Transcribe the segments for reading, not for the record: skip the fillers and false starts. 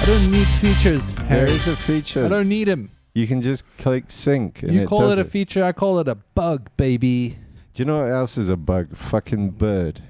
I don't need features, There Harry. is a feature. I don't need him. You can just click sync. And You call does it a feature, I call it a bug, baby. Do you know what else is a bug? Fucking Bird.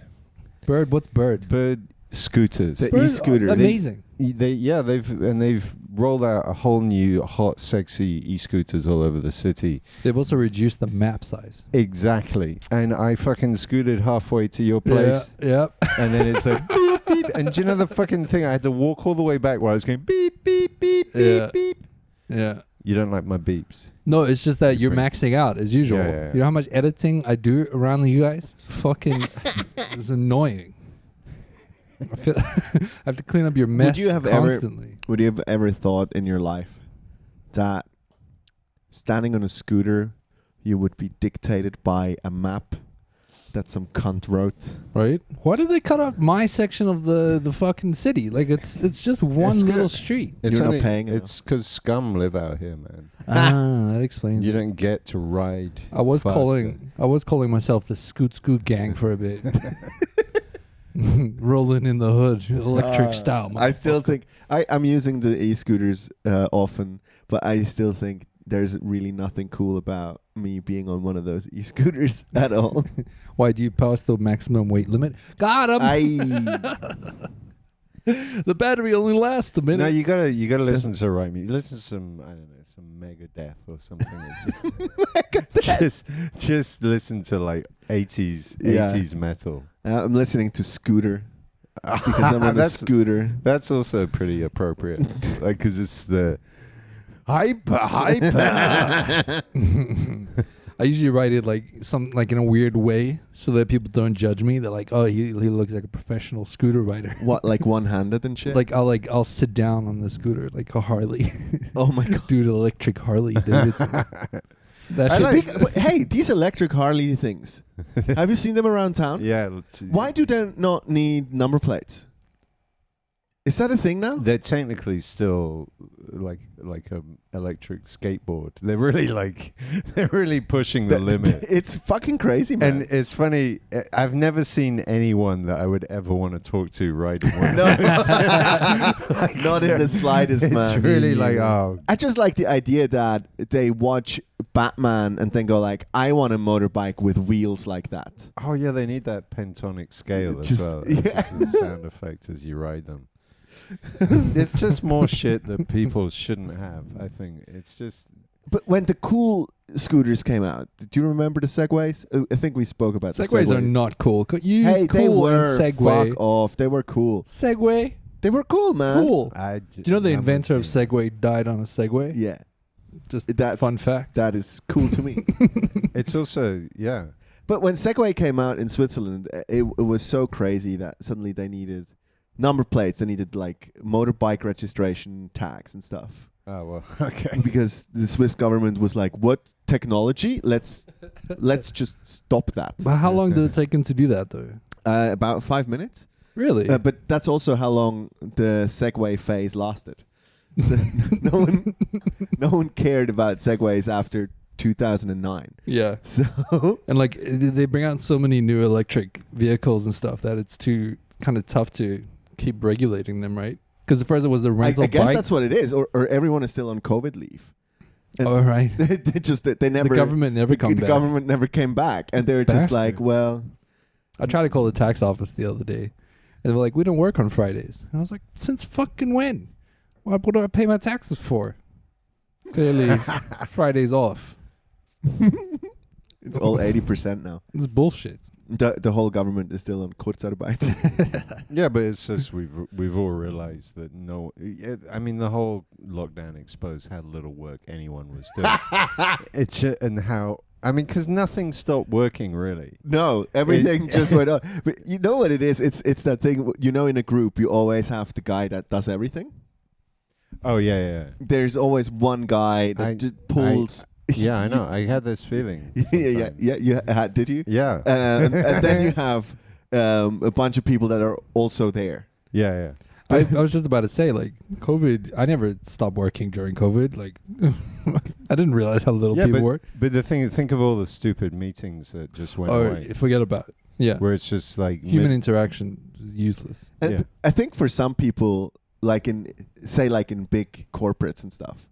Bird, what's Bird? Bird scooters. The Bird, e-scooter. Amazing. They've rolled out a whole new hot, sexy e-scooters all over the city. They've also reduced the map size. Exactly. And I fucking scooted halfway to your place. Yeah, And then it's like beep, beep. And do you know the fucking thing? I had to walk all the way back while I was going beep, beep, beep, Yeah. beep, beep. yeah. You don't like my beeps. No, it's just that you're Great. maxing out as usual. Yeah. You know how much editing I do around you guys? It's fucking it's annoying. I feel I have to clean up your mess constantly. Would you have ever thought in your life that standing on a scooter, you would be dictated by a map that some cunt wrote? Right? Why did they cut off my section of the fucking city? Like it's just one It's little good. street. It's You're not only- paying It's because scum live out here, man. That explains You it. don't get to ride. I was faster. calling myself the Scoot gang for a bit. Rolling in the hood, electric style. I still motherfucker. think I'm using the e-scooters often, but I still think there's really nothing cool about me being on one of those e-scooters at all. Why do you pass the maximum weight limit? Got him. The battery only lasts a minute. No, you gotta listen to right music. Listen to some, I don't know, some Megadeth or something. just listen to like 80s metal. I'm listening to Scooter because I'm on a scooter. That's also pretty appropriate, like because it's the hyper. I usually write it like in a weird way so that people don't judge me. They're like, oh, he looks like a professional scooter rider. What, like one-handed and shit? I'll sit down on the scooter like a Harley. Oh my god, dude, electric Harley Davidson. Hey, these electric Harley things. Have you seen them around town? yeah. Why do they not need number plates? Is that a thing now? They're technically still like a electric skateboard. They're really pushing the limit. It's fucking crazy, man. And it's funny. I've never seen anyone that I would ever want to talk to riding one. No, not in the slightest, man. It's really like, oh, I just like the idea that they watch Batman and then go like, I want a motorbike with wheels like that. oh yeah, they need that pentonic scale as Just- well. yeah. It's just a sound effect as you ride them. It's just more shit that people shouldn't have. I think it's just. But when the cool scooters came out, do you remember the Segways? I think we spoke about the Segways Segway. are not cool. Use Hey, they cool were. and Segway. Fuck off. They were cool. Segway, They were cool, man. cool. Do Do you know the inventor of Segway died on a Segway? Yeah, Just That's- fun fact. that is cool to me. It's also But when Segway came out in Switzerland, it was so crazy that suddenly they needed number plates. They needed like motorbike registration tags and stuff. Oh well, okay. Because the Swiss government was like, "What technology? Let's just stop that." But how long did it take him to do that, though? About 5 minutes. Really? But that's also how long the Segway phase lasted. So no one cared about Segways after 2009. Yeah. So And like they bring out so many new electric vehicles and stuff that it's too kind of tough to keep regulating them, right? Because the first it was the rental I guess bikes. that's what it is, or everyone is still on COVID leave. And Oh, right. they never. The government never come the back. government never came back, and they were just like, Bastards. well, I tried to call the tax office the other day. And they were like, we don't work on Fridays. And I was like, since fucking when? What do I pay my taxes for? Clearly, Friday's off. it's all 80% now. It's bullshit. The whole government is still on Kurzarbeit. Yeah, but it's just we've all realized that I mean, the whole lockdown exposed how little work anyone was doing. And how. I mean, because nothing stopped working, really. No, everything just went on. But you know what it is? It's that thing, in a group, you always have the guy that does everything. Oh, yeah. There's always one guy that just pulls. Yeah, I know. I had this feeling. yeah. You had, did you? Yeah. And then you have a bunch of people that are also there. Yeah. I was just about to say, like, COVID, I never stopped working during COVID. Like, I didn't realize how little people work. But the thing is, think of all the stupid meetings that just went away. Forget about it. Yeah. Where it's just like... Human interaction is useless. And I think for some people, like in big corporates and stuff,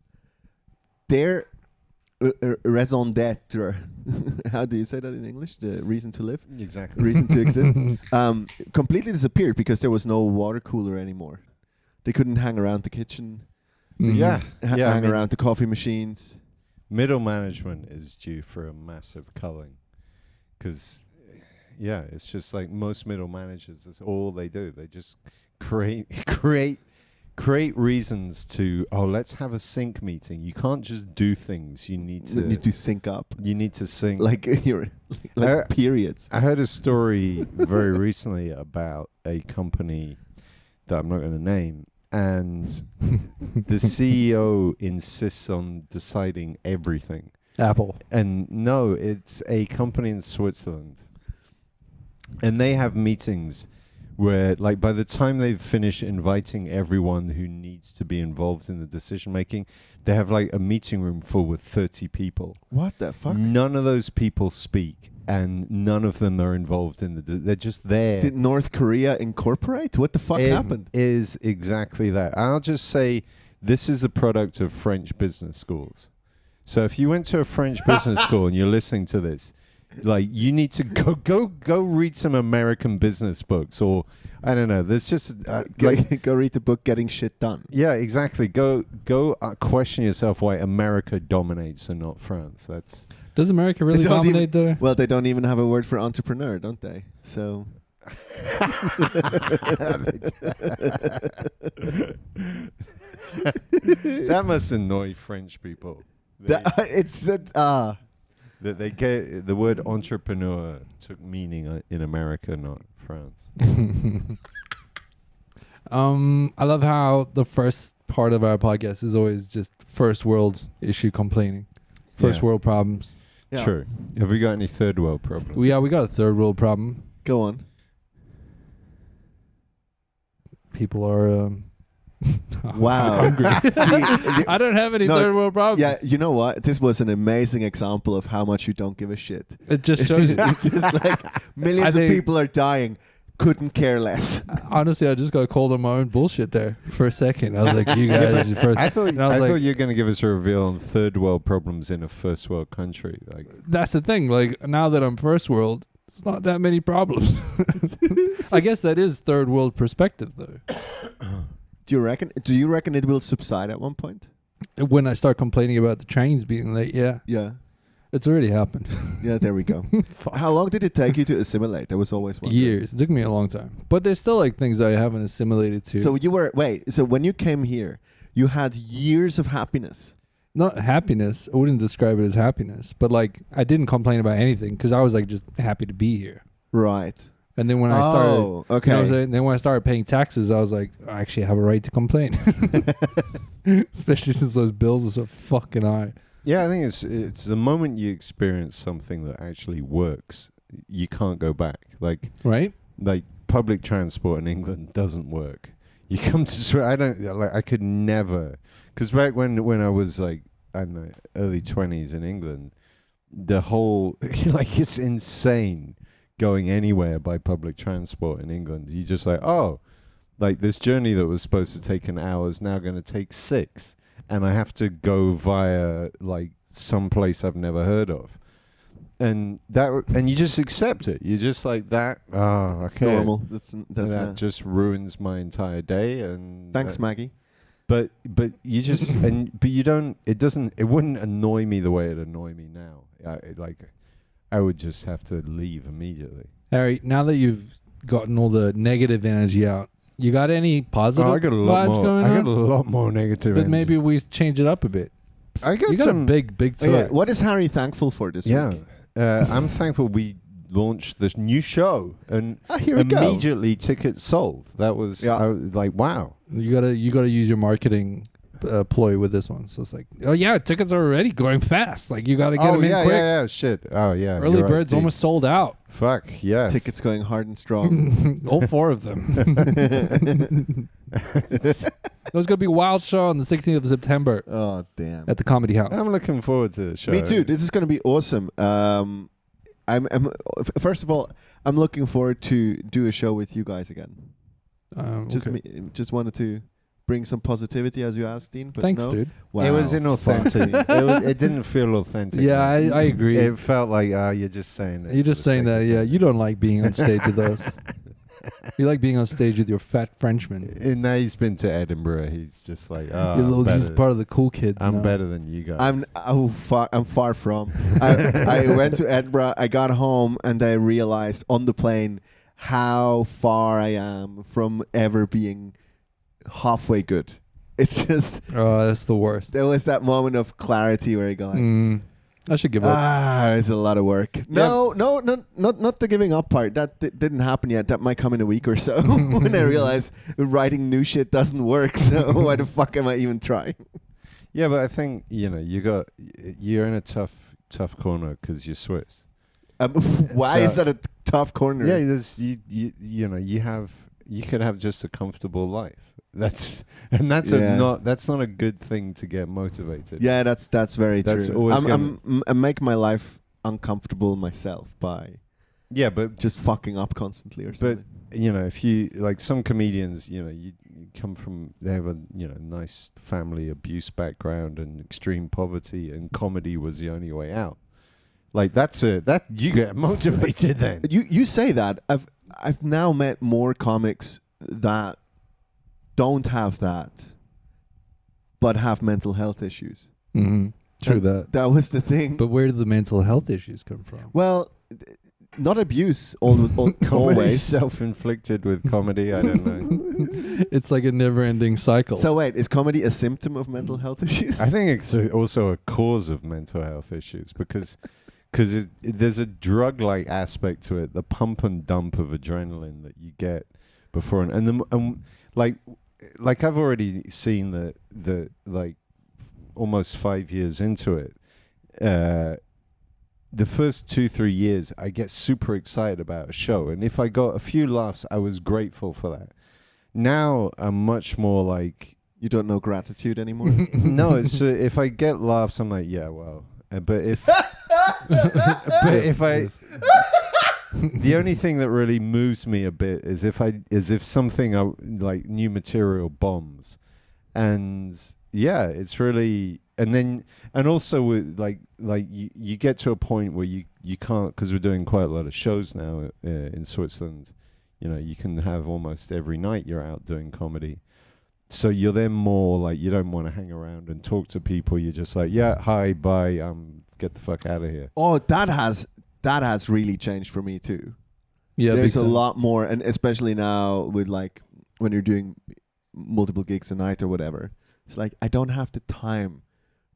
their raison d'être, how do you say that in English? The reason to live, Exactly. reason to exist, completely disappeared because there was no water cooler anymore. They couldn't hang around the kitchen. Mhm. Yeah. Hang around the coffee machines. Middle management is due for a massive culling. Because, yeah, it's just like most middle managers, that's all they do. They just create reasons to, let's have a sync meeting. You can't just do things. You need to sync up. You need to sync. Like periods. I heard a story very recently about a company that I'm not going to name, and the CEO insists on deciding everything. Apple. And no, it's a company in Switzerland. And they have meetings where, like, by the time they've finished inviting everyone who needs to be involved in the decision making, they have like a meeting room full with 30 people. What the fuck? None of those people speak, and none of them are involved in they're just there. Did North Korea incorporate? What the fuck happened? Is exactly that. I'll just say this is a product of French business schools. So if you went to a French business school and you're listening to this, like, you need to go read some American business books, or I don't know. There's just go read the book Getting Shit Done. Yeah, exactly. Go question yourself why America dominates and not France. That's Does America really dominate though? Well, they don't even have a word for entrepreneur, don't they? So that must annoy French people. That they get the word entrepreneur took meaning in America, not France. I love how the first part of our podcast is always just first world issue complaining, first world problems. Yeah. True. Have we got any third world problems? We got a third world problem. Go on. People are Wow. hungry. See, I don't have any third world problems. yeah, you know what? This was an amazing example of how much you don't give a shit. It just shows you. Just like millions of people are dying. Couldn't care less. Honestly, I just got called on my own bullshit there for a second. I was like, you guys. I thought you were going to give us a reveal on third world problems in a first world country. Like, that's the thing. Like, now that I'm first world, it's not that many problems. I guess that is third world perspective, though. Do you reckon it will subside at one point? When I start complaining about the trains being late, yeah. Yeah. It's already happened. Yeah, there we go. How long did it take you to assimilate? That was always one. Years. It took me a long time. But there's still like things I haven't assimilated to. So when you came here, you had years of happiness. Not happiness. I wouldn't describe it as happiness. But like, I didn't complain about anything because I was like just happy to be here. Right. And then when I started, okay. you know what I'm saying? Then when I started paying taxes, I was like, I actually have a right to complain. Especially since those bills are so fucking high. yeah, I think it's the moment you experience something that actually works, you can't go back. Like public transport in England doesn't work. You come to I could never, because back when I was like, I don't know, early 20s in England, the whole like, it's insane going anywhere by public transport in England. You just like, like this journey that was supposed to take an hour is now going to take 6, and I have to go via like some place I've never heard of, and you just accept it. You're just like that. Okay, it's normal. That just ruins my entire day. And thanks, Maggie. But you just but you don't. It wouldn't annoy me the way it annoy me now. I would just have to leave immediately. Harry, now that you've gotten all the negative energy out, you got any positive vibes going on? I got a lot more negative but energy. maybe we change it up a bit. I got you got some a big threat. What is Harry thankful for this week? I'm thankful we launched this new show and here we immediately tickets sold. That was I was like, wow. You gotta use your marketing ploy with this one. So it's like, oh yeah, tickets are already going fast. Like, you gotta get them in quick. Yeah, shit. Oh yeah. Early birds almost sold out. Fuck yes. Tickets going hard and strong. All 4 of them. There's gonna be a wild show on the 16th of September. Oh damn! At the Comedy House. I'm looking forward to the show. Me too. This is gonna be awesome. First of all, I'm looking forward to do a show with you guys again. Just wanted to bring some positivity as you asked, Dean. But Thanks, no. dude. Wow. It was inauthentic. it didn't feel authentic. Yeah, man. I agree. It felt like, you're just saying it. You're for just the saying sake that, of yeah. saying You it. don't like being on stage with us. You like being on stage with your fat Frenchman. And now he's been to Edinburgh. He's just like, He's part of the cool kids. I'm now. better than you guys. I'm far from. I went to Edinburgh. I got home and I realized on the plane how far I am from ever being halfway good. It just Oh, that's the worst. there was that moment of clarity where I go like, I should give up. it's a lot of work. No, not the giving up part. That didn't happen yet. That might come in a week or so when I realize writing new shit doesn't work. So why the fuck am I even trying? Yeah, but I think you're in a tough corner because you're Swiss. Why is that a tough corner? Yeah, there's you could have just a comfortable life. That's not a good thing to get motivated. Yeah, that's very That's true. always I'm making my life uncomfortable myself by but just fucking up constantly or something. if you like some comedians, you come from, they have a nice family abuse background and extreme poverty, and comedy was the only way out. Like that you get motivated then. You say that. I've now met more comics that don't have that, but have mental health issues. Mm-hmm. True And that. that was the thing. But where did the mental health issues come from? Well, not abuse always. Self-inflicted with comedy. I don't know. It's like a never-ending cycle. So wait, is comedy a symptom of mental health issues? I think it's also a cause of mental health issues because there's a drug-like aspect to it, the pump and dump of adrenaline that you get before and like I've already seen the like almost 5 years into it. The first 2-3 years, I get super excited about a show, and if I got a few laughs, I was grateful for that. Now I'm much more like, you don't know gratitude anymore. no, it's if I get laughs, I'm like, yeah, well, but if the only thing that really moves me a bit is if something like new material bombs, and yeah, it's really. And also with like you get to a point where you can't, because we're doing quite a lot of shows now in Switzerland. You can have almost every night you're out doing comedy. So you're then more like, you don't want to hang around and talk to people. You're just like, yeah, hi, bye, get the fuck out of here. Oh, that has really changed for me too. Yeah, there's big a time. lot more, and especially now with like when you're doing multiple gigs a night or whatever. It's like, I don't have the time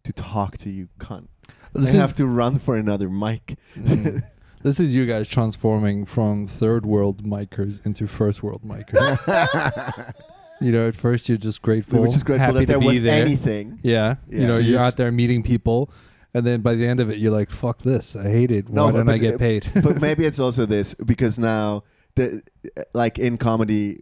to talk to you, cunt. I have to run for another mic. This is you guys transforming from third world micers into first world micers. At first you're just grateful. We're just grateful happy that to there be was there. anything. Yeah. Yeah. So You're out there meeting people, and then by the end of it, you're like, fuck this. I hate it. Why don't I get paid? But maybe it's also this, because now, like in comedy,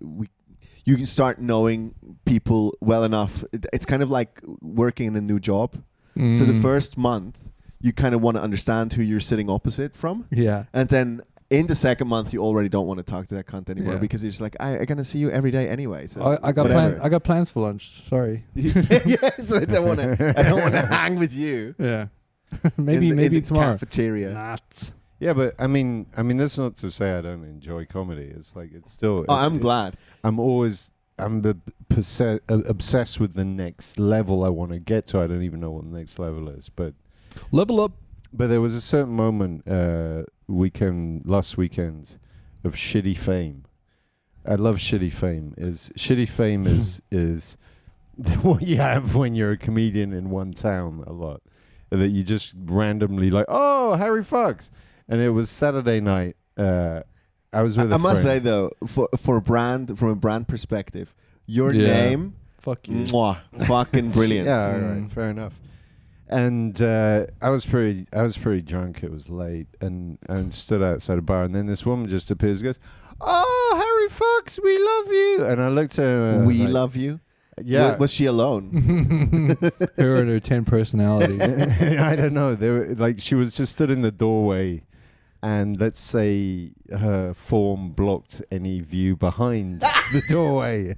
you can start knowing people well enough. It's kind of like working in a new job. So the first month, you kind of want to understand who you're sitting opposite from. Yeah. And then in the second month, you already don't want to talk to that cunt anymore, Yeah. because you're just like, I'm going to see you every day anyway. So I got plans for lunch. Sorry. Yes, I don't want to hang with you. Yeah. maybe in the tomorrow. Cafeteria. Not. Yeah, but I mean that's not to say I don't enjoy comedy. It's like, it's still. I'm glad. I'm obsessed with the next level I want to get to. I don't even know what the next level is, but Level up. But there was a certain moment last weekend of shitty fame. I love shitty fame. Shitty fame is what you have when you're a comedian in one town a lot. That you just randomly like, oh, Harry Fox. And it was Saturday night. I was with a friend. I must say though, from a brand perspective, your name, fuck you, fucking brilliant. Yeah, all right, fair enough. And I was pretty drunk. It was late, and stood outside a bar, and then this woman just appears and goes, "Oh, Harry Fox, we love you." And I looked at her. And we like, love you. Yeah. Was she alone? Her and her 10 personalities. I don't know. They were like, she was just stood in the doorway, and let's say her form blocked any view behind the doorway.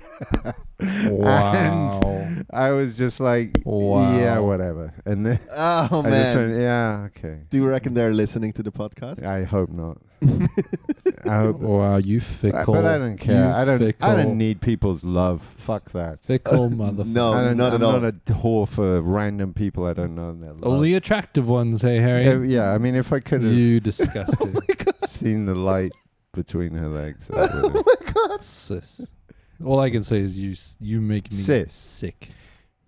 Wow. And I was just like, Wow. yeah, whatever. And then Oh I just man. went, yeah, okay. Do you reckon they're listening to the podcast? I hope not. I hope. Wow, you fickle. But I don't care. You I don't fickle, need people's love. Fuck that. Fickle motherfucker. No, I'm not at all. not a whore for random people I don't know. Their love. Only attractive ones, hey Harry. Yeah, I mean, if I could have You disgusting seen the light between her legs, I would've. Oh my god. sis. All I can say is you make me Sis. sick.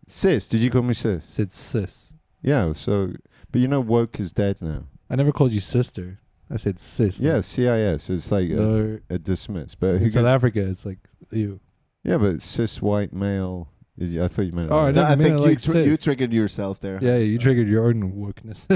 Sis, did you call me sis? Said sis. Yeah, so, but you know, woke is dead now. I never called you sister. I said sis. Yeah, CIS. It's like No, a dismiss. But in South Africa, it's like you. yeah, but cis white male. I thought you meant. Oh, I No, didn't I mean think it you, like sis. you triggered yourself there. Yeah, you triggered your own wokeness.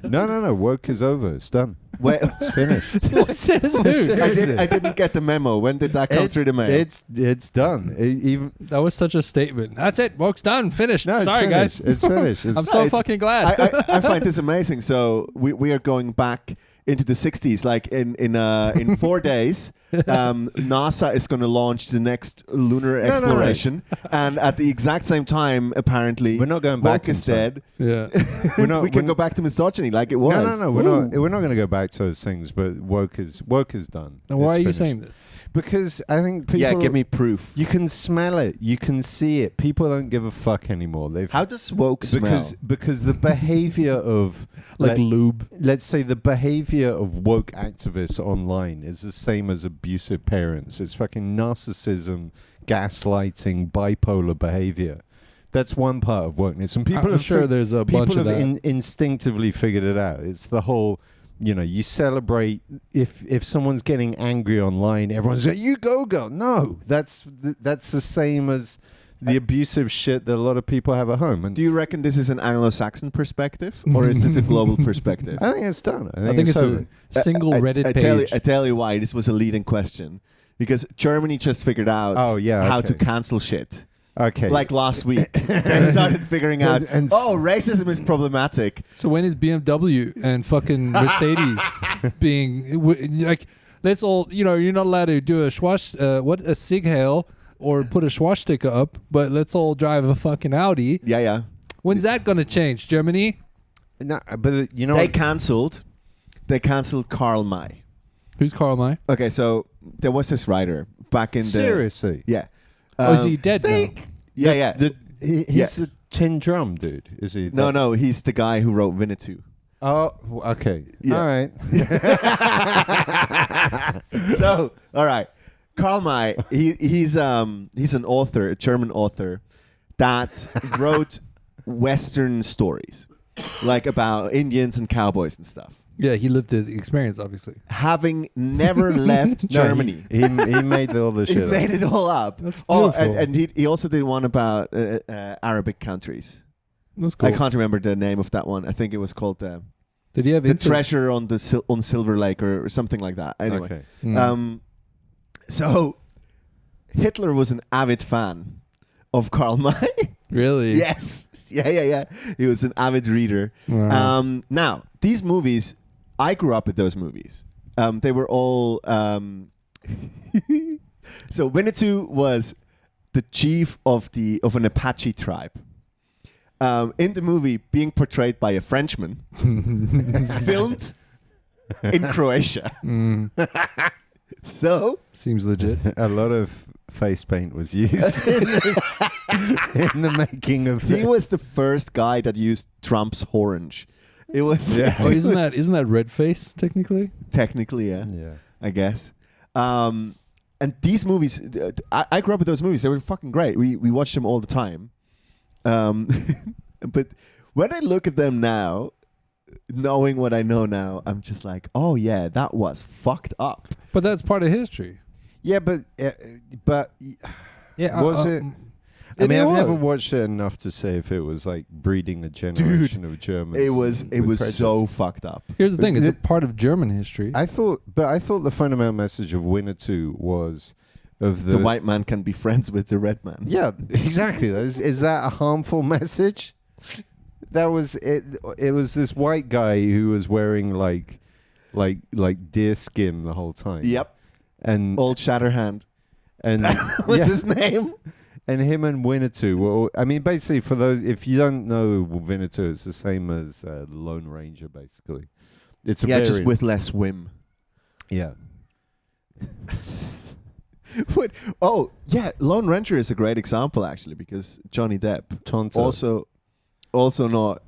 No. Woke is over. It's done. Wait, It's finished. Says who? I didn't get the memo. When did that come through the mail? It's done. Even That was such a statement. That's it. Woke's done. Finished. no, it's Sorry, finished. guys. It's finished. I'm It's, so it's- fucking glad. I find this amazing. So we are going back into the 60s. Like in 4 days, NASA is going to launch the next lunar No. exploration, and at the exact same time, apparently, we're not going back. woke is in time. dead. yeah. We're not- we can we're go back to misogyny like it was. No. We're not going to go back to those things. But woke is done. Now, why It's are you finished. saying this? Because I think people. Yeah, give me proof. You can smell it. You can see it. People don't give a fuck anymore. They've How does woke smell? because the behavior of Like lube. let's say the behavior of woke activists online is the same as abusive parents. It's fucking narcissism, gaslighting, bipolar behavior. That's one part of wokeness, and people I'm have sure there's a bunch people of have that. instinctively figured it out. It's the whole, you celebrate if someone's getting angry online, everyone's like, "You go, girl." No, that's the same as the abusive shit that a lot of people have at home. And Do you reckon this is an Anglo-Saxon perspective, or is this a global perspective? I think it's done. I think it's over. a single Reddit page. I tell you why this was a leading question, because Germany just figured out how to okay. cancel shit. Okay. Like last week, they started figuring out, And- racism is problematic. So when is BMW and fucking Mercedes being like? Let's all, you're not allowed to do a a sig hail or put a swastika up, but let's all drive a fucking Audi. Yeah. When's that gonna change, Germany? No, but you know They what? cancelled Karl May. Who's Karl May? Okay, so there was this writer back in Seriously. the... Yeah. Is he dead now? Yeah. He's a tin drum dude, is he? No, he's the guy who wrote Winnetou. Oh, okay. Yeah. All right. So, all right. Karl May, he's an author, a German author, that wrote Western stories, like about Indians and cowboys and stuff. Yeah, he lived the experience, obviously. Having never left Germany. He made all the He shit made up. it all up. That's Oh, beautiful. and he also did one about Arabic countries. That's cool. I can't remember the name of that one. I think it was called Did he have The insight? Treasure on the on Silver Lake or something like that. Anyway, Okay. Mm. So Hitler was an avid fan of Karl May. Really? Yes. Yeah. He was an avid reader. Wow. Now, these movies, I grew up with those movies. They were all... so Winnetou was the chief of an Apache tribe. In the movie, being portrayed by a Frenchman, filmed in Croatia. Mm. So... Seems legit. A lot of face paint was used in the making of He was the first guy that used Trump's orange. It was Oh, isn't that red face technically? technically, yeah, Yeah. I guess. And these movies, I grew up with those movies. They were fucking great. We watched them all the time. But when I look at them now, knowing what I know now, I'm just like, oh yeah, that was fucked up. But that's part of history. Yeah, but Yeah. was it? I mean, it I've never was. watched it enough to say if it was like breeding a generation of Germans. It was with so prejudice. fucked up. Here's the thing: it's a It- part of German history. I thought the fundamental message of Winnetou was of The white man can be friends with the red man. Yeah, exactly. Is that a harmful message? That was it. It was this white guy who was wearing like like deer skin the whole time. Yep. And Old Shatterhand. and What's yeah. his name? And him and Winnetou. Well, I mean, basically, for those if you don't know Winnetou, it's the same as the Lone Ranger. Basically, it's a just variant. with less whim. Yeah. What? Oh, yeah. Lone Ranger is a great example, actually, because Johnny Depp Tonto. also not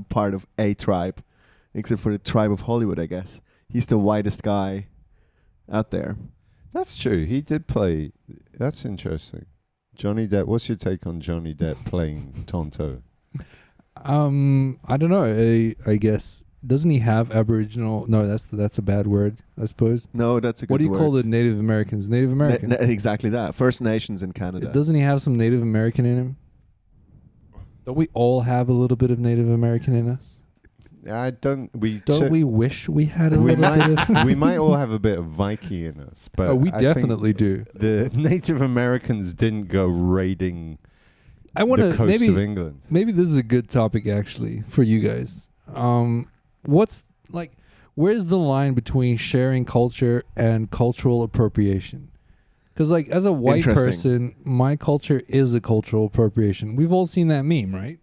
part of a tribe, except for the tribe of Hollywood, I guess. He's the whitest guy out there. That's true. He did play. That's interesting. Johnny Depp. What's your take on Johnny Depp playing Tonto? I don't know. I guess doesn't he have Aboriginal? No, that's a bad word, I suppose. No, that's a good What do you word. call the Native Americans? Native American. Exactly that. First Nations in Canada. Doesn't he have some Native American in him? Don't we all have a little bit of Native American in us? I don't. Don't we wish we had a we little bit of? we might all have a bit of Viking in us, but Oh, we I think definitely do. The Native Americans didn't go raiding I want the to coast of maybe England. this is a good topic actually for you guys. What's like, where's the line between sharing culture and cultural appropriation? Because like as a white person, my culture is a cultural appropriation. We've all seen that meme, right?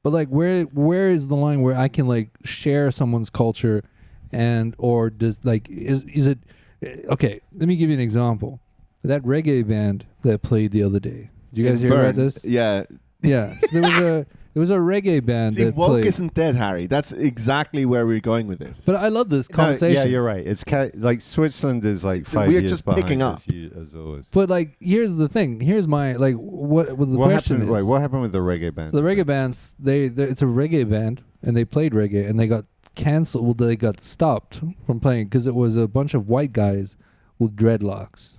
But like where is the line where I can like share someone's culture and or does like is it okay, let me give you an example. That reggae band that played the other day. Did you guys hear about this? Yeah. Yeah. So there was a reggae band See, that woke played. isn't dead, Harry. That's exactly where we're going with this. But I love this conversation. Yeah, you're right. It's like Switzerland is like 5 We're years just behind picking up. as always. But like, here's the thing. Here's my like, what the question happened? is. Wait, what happened with the reggae band? So the reggae bands, it's a reggae band, and they played reggae, and they got canceled. Well, they got stopped from playing because it was a bunch of white guys with dreadlocks,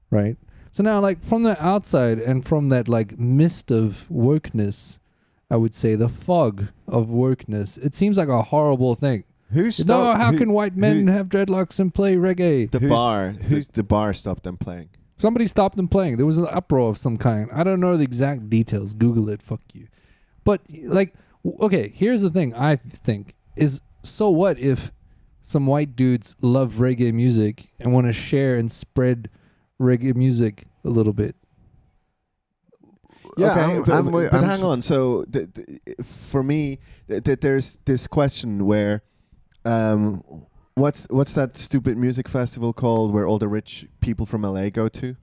right? So now, like from the outside and from that like mist of wokeness, I would say the fog of wokeness, it seems like a horrible thing. How can white men have dreadlocks and play reggae? The bar stopped them playing. Somebody stopped them playing. There was an uproar of some kind. I don't know the exact details. Google it. Fuck you. But like, okay, here's the thing. I think is so what if some white dudes love reggae music and want to share and spread reggae music a little bit? Yeah, okay, but hang on. So for me, there's this question where, what's that stupid music festival called where all the rich people from LA go to?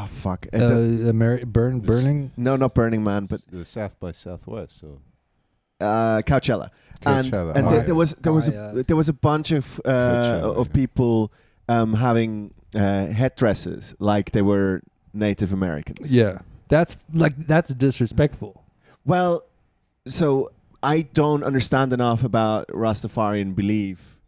Fuck. Burning? No, not Burning Man, but the South by Southwest. So Coachella. Coachella. And there was a bunch of Coachella, people having headdresses like they were Native Americans. Yeah, that's disrespectful. Well, so I don't understand enough about Rastafarian belief.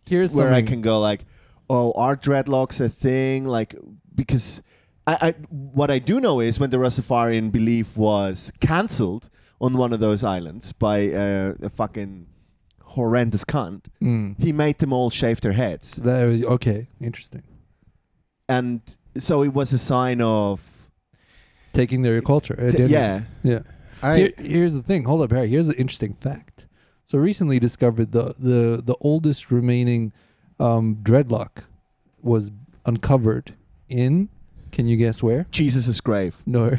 Here's where I something. can go like, oh, are dreadlocks a thing? Like, because I what I do know is when the Rastafarian belief was cancelled on one of those islands by a fucking horrendous cunt, he made them all shave their heads. Okay, interesting. And so it was a sign of taking their culture. Yeah. Here's the thing. Hold up, Harry. Here's an interesting fact. So recently discovered the oldest remaining dreadlock was uncovered in, can you guess where? Jesus' grave. No.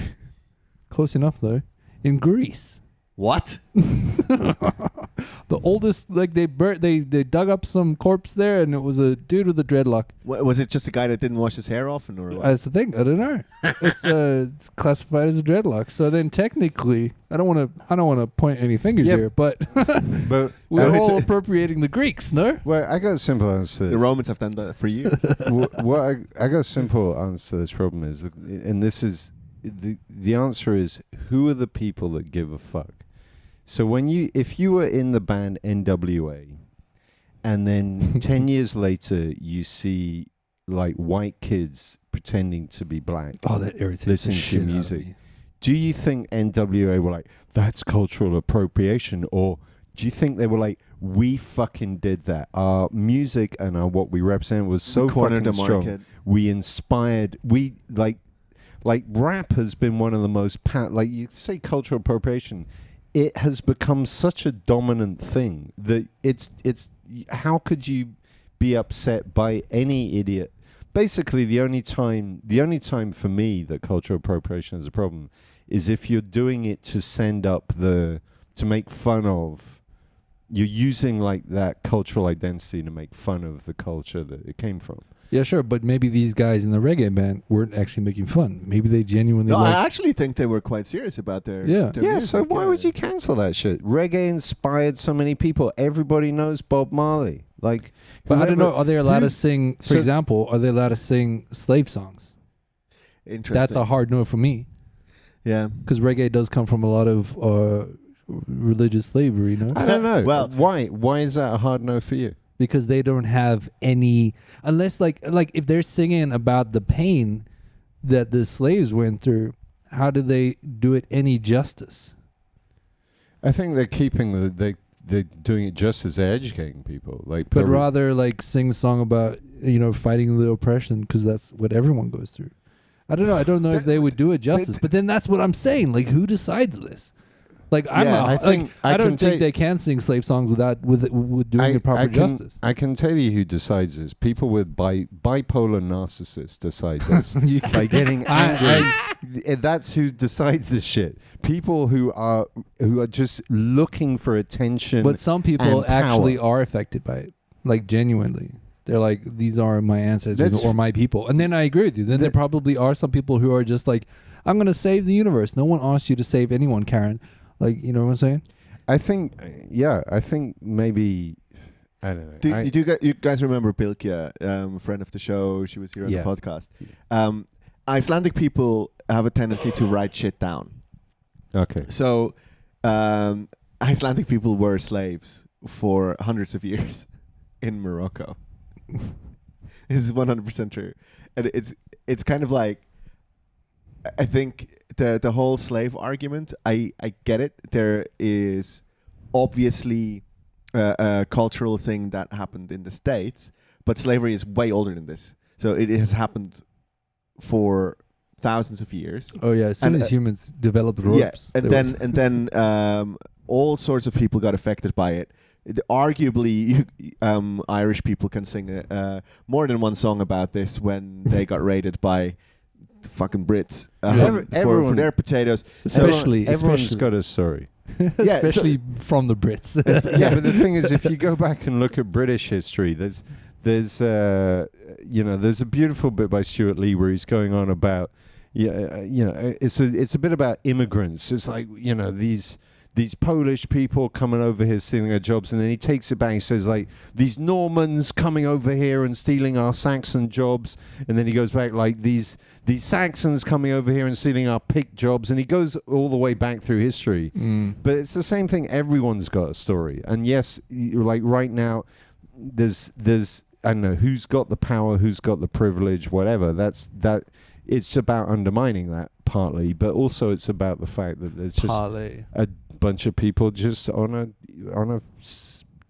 Close enough though. In Greece. What? The oldest, like they dug up some corpse there, and it was a dude with a dreadlock. Was it just a guy that didn't wash his hair off, or what? That's the thing. I don't know. It's classified as a dreadlock. So then technically, I don't want to point any fingers here, but but we're all appropriating the Greeks, no? Well, I got a simple answer to this. The Romans have done that for years. I got a simple answer to this problem is, and this is the answer is, who are the people that give a fuck? So if you were in the band NWA, and then 10 years later you see like white kids pretending to be black, that irritates the listening shit to out of music, me. do you think NWA were like, that's cultural appropriation, or do you think they were like, we fucking did that? Our music and what we represent was so fucking strong. We inspired. We like rap has been one of the most like you say cultural appropriation. it has become such a dominant thing that it's how could you be upset by any idiot? Basically, the only time for me that cultural appropriation is a problem is if you're doing it to to make fun of, you're using like that cultural identity to make fun of the culture that it came from. Yeah, sure, but maybe these guys in the reggae band weren't actually making fun. Maybe they genuinely. No, I actually think they were quite serious about their. Yeah. their Yeah, music, so why would you cancel that shit? Reggae inspired so many people. Everybody knows Bob Marley. Like, But I don't know. Are they allowed to who- sing? For so- example, are they allowed to sing slave songs? Interesting. That's a hard no for me Yeah. because reggae does come from a lot of religious slavery. No, I don't know. Well- why is that a hard no for you? because they don't have any, unless like if they're singing about the pain that the slaves went through, how do they do it any justice? I think they're keeping they're doing it just as they're educating people. Like, But probably- rather like sing a song about fighting the oppression because that's what everyone goes through. I don't know. I don't know if they would do it justice. But then that's what I'm saying. Like, who decides this? Like, I don't think they can sing slave songs with doing it proper justice. I can tell you who decides this. People with bipolar narcissists decide this. You By getting angry. That's who decides this shit. People who are just looking for attention. But some people and actually power. are affected by it, like genuinely. They're like, these are my ancestors That's- or my people. And then I agree with you. Then there probably are some people who are just like, I'm going to save the universe. No one asked you to save anyone, Karen. Like, you know what I'm saying? I think maybe, I don't know. You guys remember Bilkia, a friend of the show? She was here on Yeah. the podcast. Icelandic people have a tendency to write shit down. Okay. So, Icelandic people were slaves for hundreds of years in Morocco. This is 100% true, and it's kind of like, I think the whole slave argument. I get it. There is obviously a cultural thing that happened in the States, but slavery is way older than this. So it has happened for thousands of years. Oh, yeah. As soon as humans developed ropes. Yeah, and then all sorts of people got affected by it. Arguably, Irish people can sing more than one song about this when they got raided by the fucking Brits for their potatoes. Everyone's got a story. Especially from the Brits. Yeah, but the thing is, if you go back and look at British history, there's a beautiful bit by Stuart Lee where he's going on about it's a bit about immigrants. It's like these Polish people coming over here stealing our jobs, and then he takes it back. He says like these Normans coming over here and stealing our Saxon jobs, and then he goes back like these Saxons coming over here and stealing our Pict jobs, and he goes all the way back through history. But it's the same thing. Everyone's got a story, and yes, like right now, there's I don't know who's got the power, who's got the privilege, whatever. That. It's about undermining that partly, but also it's about the fact that there's just a bunch of people just on a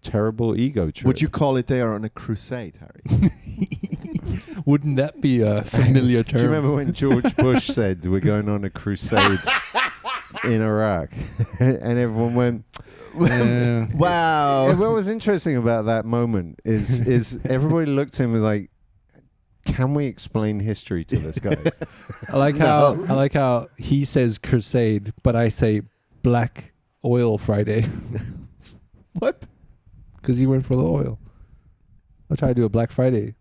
terrible ego trip. Would you call it they are on a crusade, Harry? Wouldn't that be a familiar term? Do you remember when George Bush said we're going on a crusade in Iraq, and everyone went? Wow. And what was interesting about that moment is everybody looked at him and like, can we explain history to this guy? I like how he says crusade, but I say Black Oil Friday. What? Because he went for the oil. I'll try to do a Black Friday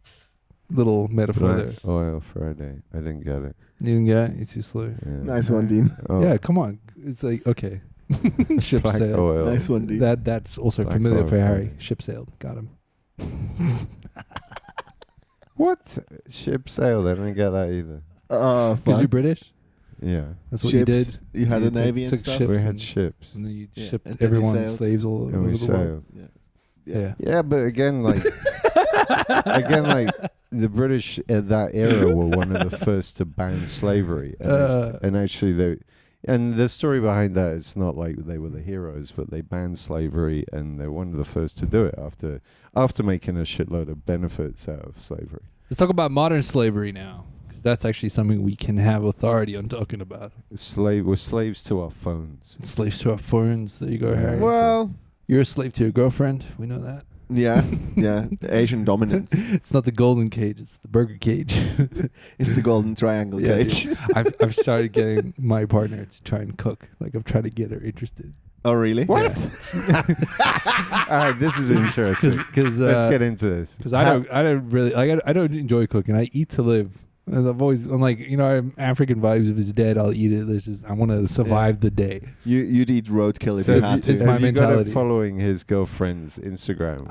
little metaphor there. Black Oil Friday. I didn't get it. You didn't get it? You're too slow. Yeah. Nice one, Dean. Oh, Yeah, come on. It's like, okay. Ship Black sailed. Oil. Nice one, Dean. That's also Black familiar Oil for Harry. Friday. Ship sailed. Got him. What? Ship sailed. I didn't get that either. Because you're British? Yeah. That's what you did. You had You a navy and took stuff. ships We had and- ships. And then you Yeah, shipped and then you everyone sailed. slaves all And over we the world. sailed. Yeah. Yeah, but again, like, the British at that era were one of the first to ban slavery, and actually, the story behind that, it's not like they were the heroes, but they banned slavery, and they're one of the first to do it after making a shitload of benefits out of slavery. Let's talk about modern slavery now. 'Cause that's actually something we can have authority on talking about. We're slaves to our phones. Slaves to our phones. There you go, Harry. Well, You're a slave to your girlfriend. We know that. yeah, the Asian dominance. It's not the golden cage. It's the burger cage. It's the golden triangle Yeah, cage. dude. I've started getting my partner to try and cook. Like I'm trying to get her interested. Oh, really? What? All right, this is interesting. Because Let's get into this. Because I don't really like. I don't enjoy cooking. I eat to live. And I'm like, I'm African vibes. If it's dead, I'll eat it. I want to survive the day. You'd eat roadkill if So you had to. it's my have you mentality. got him following his girlfriend's Instagram?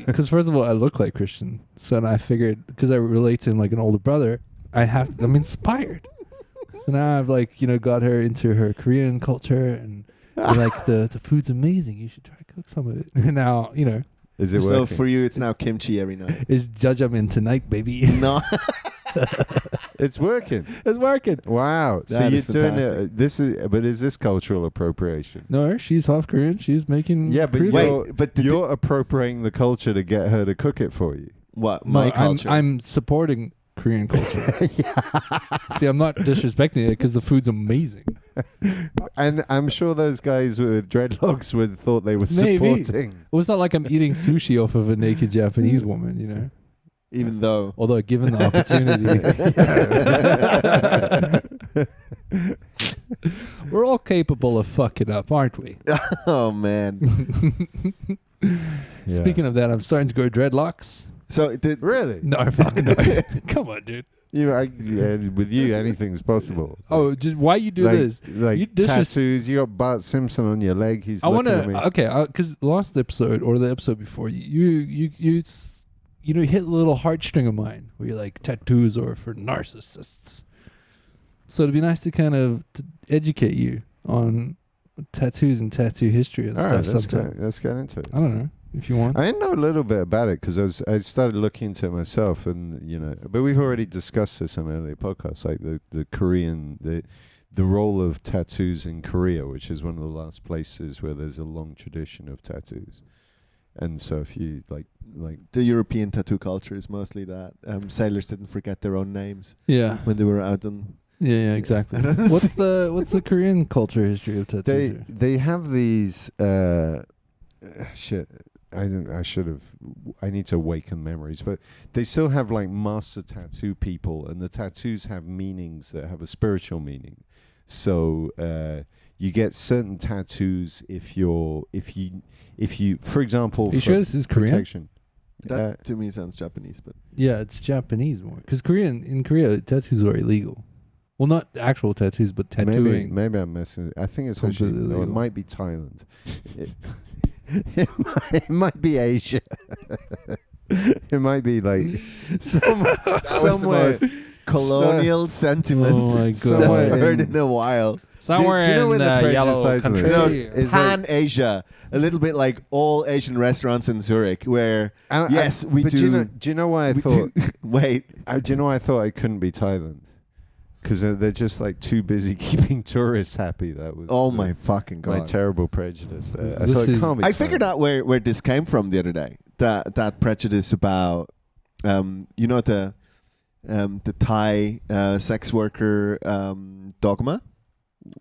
Because first of all, I look like Christian, so then I figured because I relate to him like an older brother, I'm inspired. So now I've got her into her Korean culture and like the food's amazing. You should try to cook some of it. And now Is it So working? for you, it's now kimchi every night. it's judgment tonight, baby. No. It's working. It's working. Wow. So That you're is doing fantastic. it. But is this cultural appropriation? No, she's half Korean. She's making. Yeah, but pretty- Wait, but you're appropriating the culture to get her to cook it for you. what? No, My culture. I'm supporting Korean culture. See, I'm not disrespecting it because the food's amazing. And I'm sure those guys with dreadlocks thought they were Maybe. supporting. Well, it's not like I'm eating sushi off of a naked Japanese woman, Even though. Although given the opportunity, we're all capable of fucking up, aren't we? Oh, man. Yeah. Speaking of that, I'm starting to grow dreadlocks. So, did, Really? No, fuck no. Come on, dude. With you, anything's possible. Oh, just why you do like, this? Like You disres- tattoos. You got Bart Simpson on your leg. He's I looking want at me. to. Okay, because last episode or the episode before, you hit a little heartstring of mine where you're like tattoos are for narcissists. So it'd be nice to kind of educate you on tattoos and tattoo history and All stuff. right, sometime. let's get into it. I don't know if you want. I know a little bit about it because I started looking into it myself, and but we've already discussed this on earlier podcasts, like the Korean the role of tattoos in Korea, which is one of the last places where there's a long tradition of tattoos. And so if you like the European tattoo culture is mostly that sailors didn't forget their own names Yeah. when they were out on. Yeah, exactly. What's the Korean culture history of tattoos? they have these shit. I need to awaken memories, but they still have like master tattoo people, and the tattoos have meanings that have a spiritual meaning. So you get certain tattoos if you, for example, Are you sure this is Korean? protection. That to me sounds Japanese, but Yeah, it's Japanese more. Because in Korea, tattoos are illegal. Well, not actual tattoos, but tattooing. Maybe I'm messing. I think it's Completely actually. No, it illegal. might be Thailand. it might be Asia. It might be like somewhere. that was the most colonial sentiment Oh my that God. I've heard in a while. Somewhere do you know in where the prejudice yellow lies in country. this? No, Is like- Pan Asia, a little bit like all Asian restaurants in Zurich, where yes, we but do. Do you know why I we thought? do- wait, Do you know why I thought I couldn't be Thailand? Because they're just like too busy keeping tourists happy. That was oh my fucking my god! terrible prejudice there. I This thought it is- can't be I figured Thailand. out where this came from the other day. That prejudice about the Thai sex worker dogma.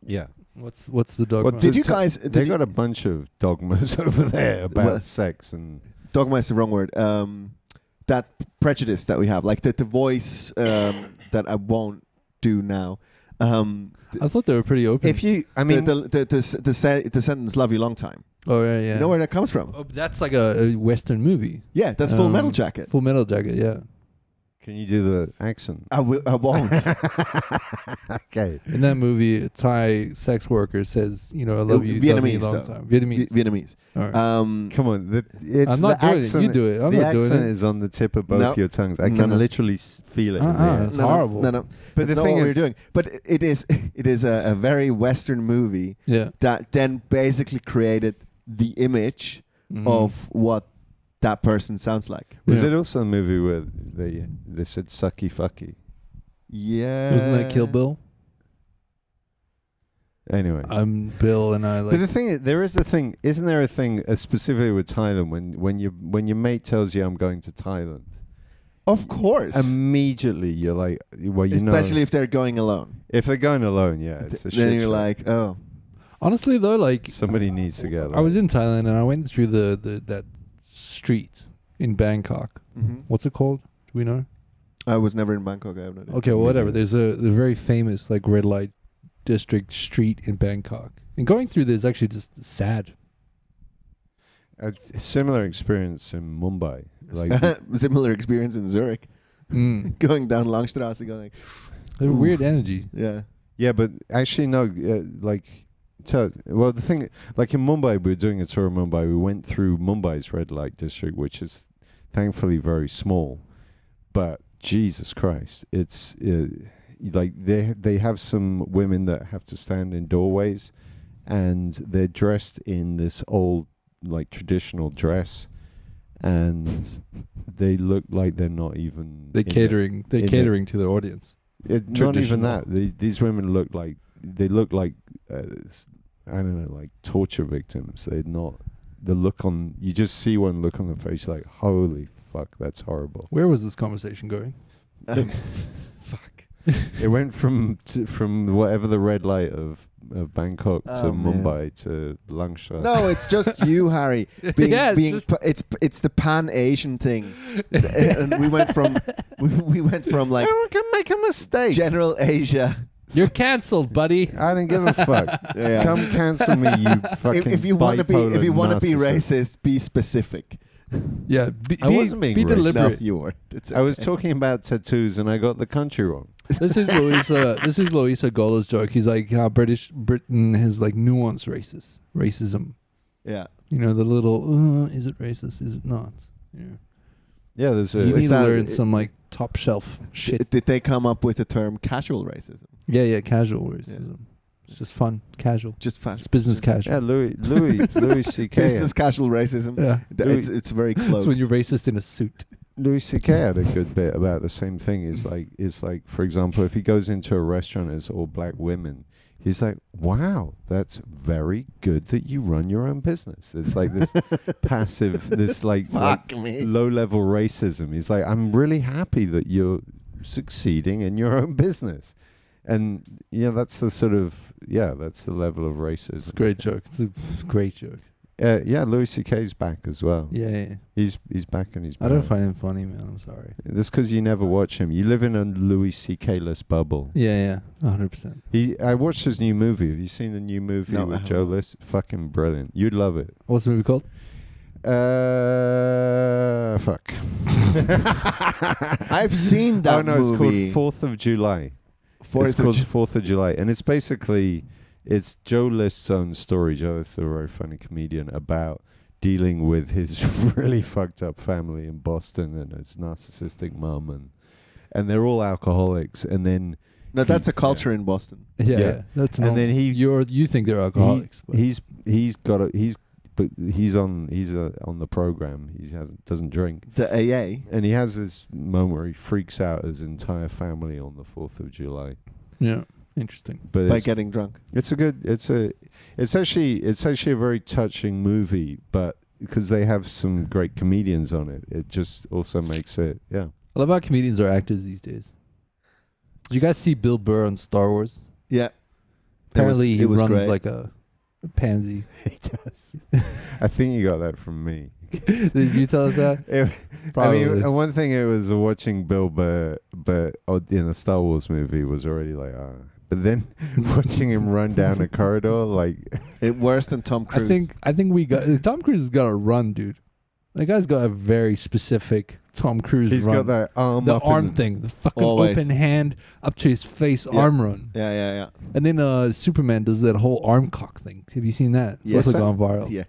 Yeah. What's the dogma? What Did you guys? Did They you- got a bunch of dogmas over there about Well- sex and. dogma is the wrong word. That prejudice that we have, like the voice that I won't do now. I thought they were pretty open. If you, I mean, the sentence "love you long time." oh yeah. You know where that comes from? Oh, that's like a Western movie. Yeah, that's Full Metal Um, Jacket. Full Metal Jacket. Yeah. can you do the accent? I won't. Okay. In that movie, a Thai sex worker says, "I love you, love me Vietnamese, long though. time." Vietnamese. Vietnamese. All right. Come on, it's I'm not the doing accent, it. You do it. I'm the not doing accent it. is on the tip of both No. your tongues. I No, can no. literally feel it. in the air. It's horrible. No. But That's the not thing what is, we're doing. But it is a very Western movie Yeah. that then basically created the image Mhm. of what that person sounds like. was Yeah. it also a movie where they said sucky fucky? Yeah. Wasn't that Kill Bill? Anyway. I'm Bill, and I but like. the thing is, there is a thing, isn't there a thing specifically with Thailand when your mate tells you I'm going to Thailand, Of course. Immediately, you're like, well, you Especially know, if they're going alone. if they're going alone, yeah, it's a shit Then you're show. like, oh. Honestly, though, like Somebody needs to get. I was in Thailand and I went through that street in Bangkok. Mm-hmm. What's it called? Do we know? I was never in Bangkok. I have no idea. Okay, well, Me whatever. neither. There's a very famous like red light district street in Bangkok, and going through there is actually just sad. A similar experience in Mumbai. Like Similar experience in Zurich. Going down Langstrasse, going, They're Oof. weird energy. yeah. yeah, but actually no. Well, the thing, like in Mumbai, we were doing a tour of Mumbai. We went through Mumbai's red light district, which is thankfully very small. But Jesus Christ, it's like they have some women that have to stand in doorways, and they're dressed in this old like traditional dress, and they look like they're not even. They're in catering. They're in catering to the audience. not even traditional. that. These women look like I don't know, like torture victims. They're not. The look on you just see one look on the face like holy fuck, that's horrible. Where was this conversation going? Fuck. It went from whatever the red light of Bangkok to Oh, man. Mumbai to Langstrasse. No, it's just you, Harry. Being, Yeah, it's being just- it's the Pan Asian thing, and we went from like Everyone can make a mistake. General Asia. You're cancelled, buddy. I don't give a fuck. Yeah. Come cancel me, you fucking. If you want to be narcissist. racist, be specific. Yeah, I wasn't being racist. No, deliberate. you weren't. It's I was okay. talking about tattoos and I got the country wrong. This is Louisa Gola's joke. He's like how Britain has like nuanced racism. Yeah. You know, the little is it racist? Is it not? Yeah. Yeah, there's You a. need to that- learn some like top shelf shit. Did they come up with the term casual racism? Yeah, casual racism. It's just fun, casual. Just fast. It's business Yeah, casual. Louis C.K. Business casual racism. Yeah. It's very close. It's when you're racist in a suit. Louis C.K. had a good bit about the same thing. Is like, for example, if he goes into a restaurant as all black women, he's like, "Wow, that's very good that you run your own business." It's like this passive, this like me. low-level racism. He's like, "I'm really happy that you're succeeding in your own business," and that's the sort of that's the level of racism. It's a great joke. It's a great joke. Louis C.K.'s back as well. Yeah. He's back and he's. I don't back. find him funny, man. I'm sorry. That's because you never watch him. You live in a Louis C.K.-less bubble. Yeah, 100%. I watched his new movie. Have you seen the new movie No, I with haven't. Joe List? Fucking brilliant. You'd love it. What's the movie called? Fuck. I've seen that Oh no, movie. it's called 4th of July. Fourth It's of called Ju- 4th of July, and it's basically Joe List's own story. Joe List is a very funny comedian about dealing with his really fucked up family in Boston and his narcissistic mum, and they're all alcoholics, and then. No, that's a culture in Boston. Yeah. That's And normal. then you think they're alcoholics. but He's on the program. He doesn't drink, The AA. and he has this moment where he freaks out his entire family on the 4th of July. yeah, interesting. But By it's, getting drunk. it's actually a very touching movie, but because they have some great comedians on it, it just also makes it I love how comedians are actors these days. Did you guys see Bill Burr on Star Wars? Yeah. Apparently, he it was runs great. like a pansy. He does. I think you got that from me. Did you tell us that? Probably. I mean, one thing it was watching Bill Burr, but in a Star Wars movie was already like, but then watching him run down a corridor, like, It worse than Tom Cruise. I think we got Tom Cruise has got a run, dude. That guy's got a very specific Tom Cruise he's run. got that arm The up arm and- thing, the fucking Always. open hand up to his face Yeah. arm run. Yeah. And then Superman does that whole arm cock thing. Have you seen that? It's Yes. also gone viral. Yeah.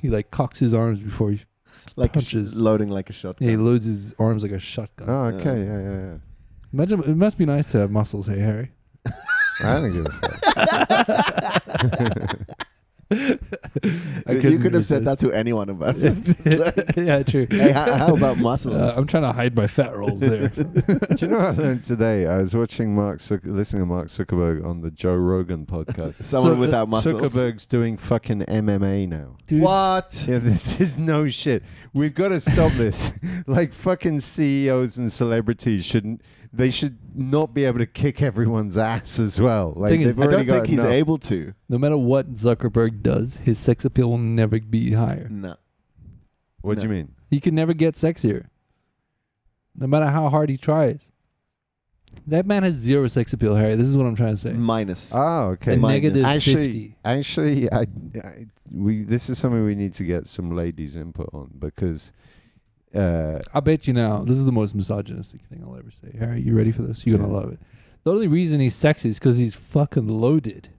He like cocks his arms before he Like punches. loading like a shotgun. Yeah, he loads his arms like a shotgun. Oh, okay, yeah. Imagine it must be nice to have muscles, hey Harry. I don't give a fuck. You could have said that to any one of us. Just like, Yeah, true. hey, how about muscles? I'm trying to hide my fat rolls there. Do you know what I learned today? I was watching listening to Mark Zuckerberg on the Joe Rogan podcast. Someone without muscles. Zuckerberg's doing fucking MMA now. Dude, What? Yeah, this is no shit. We've got to stop this. Like fucking CEOs and celebrities should not be able to kick everyone's ass as well. Like Thing is, they've I already don't think got he's enough. able to. no matter what Zuckerberg does, his sex appeal will never be higher. No. What do No. you mean? He can never get sexier. No matter how hard he tries. That man has zero sex appeal, Harry. This is what I'm trying to say. Minus. Oh, okay. A Minus. negative Actually, 50. this is something we need to get some ladies' input on because I bet you now, this is the most misogynistic thing I'll ever say. Harry, you ready for this? You're going to love it. The only reason he's sexy is because he's fucking loaded.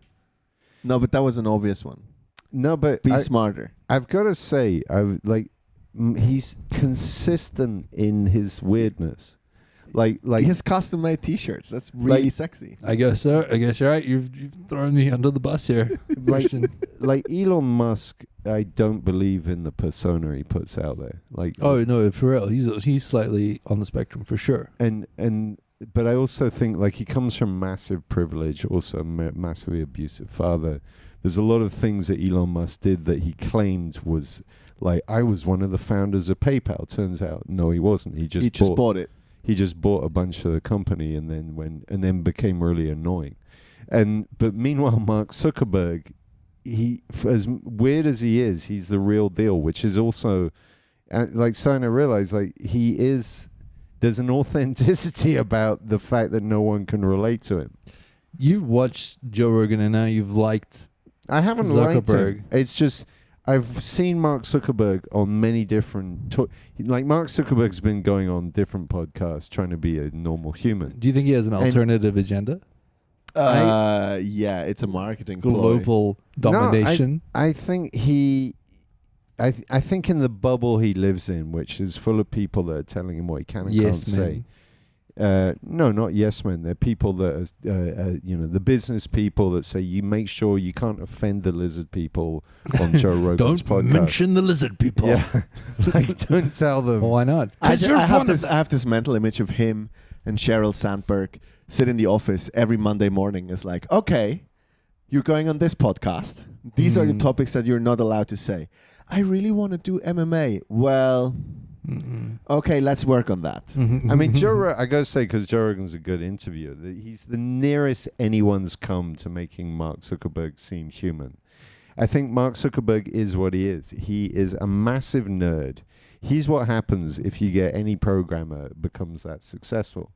No, but that was an obvious one. no, but Be smarter. I've got to say, he's consistent in his weirdness. Like His custom-made T-shirts. That's really Like- sexy. I guess so. I guess you're right. You've thrown me under the bus here. like Elon Musk, I don't believe in the persona he puts out there. Like Oh no, for real. He's slightly on the spectrum for sure. but I also think like he comes from massive privilege, also a massively abusive father. There's a lot of things that Elon Musk did that he claimed was like, I was one of the founders of PayPal. Turns out, no, he wasn't. He just bought it. He just bought a bunch of the company and then became really annoying. But meanwhile, Mark Zuckerberg, as weird as he is, he's the real deal, which is also like starting to realize like there's an authenticity about the fact that no one can relate to him. You watched Joe Rogan and now you've liked I haven't liked Zuckerberg. him. It's just I've seen Mark Zuckerberg on many different like Mark Zuckerberg's been going on different podcasts trying to be a normal human. Do you think he has an alternative agenda? Yeah, it's a marketing ploy. Global domination? I think I think in the bubble he lives in, which is full of people that are telling him what he can and can't say. No, not yes men. They're people that are, the business people that say you make sure you can't offend the lizard people on Joe Rogan's Don't podcast. mention the lizard people. Yeah, like don't tell them. Well, why not? I have this mental image of him and Sheryl Sandberg sit in the office every Monday morning. It's like, okay, you're going on this podcast. These are the topics that you're not allowed to say. I really want to do MMA. Well, okay, let's work on that. I mean, I gotta say, because Joe Rogan's a good interviewer, he's the nearest anyone's come to making Mark Zuckerberg seem human. I think Mark Zuckerberg is what he is. He is a massive nerd. He's what happens if you get any programmer becomes that successful.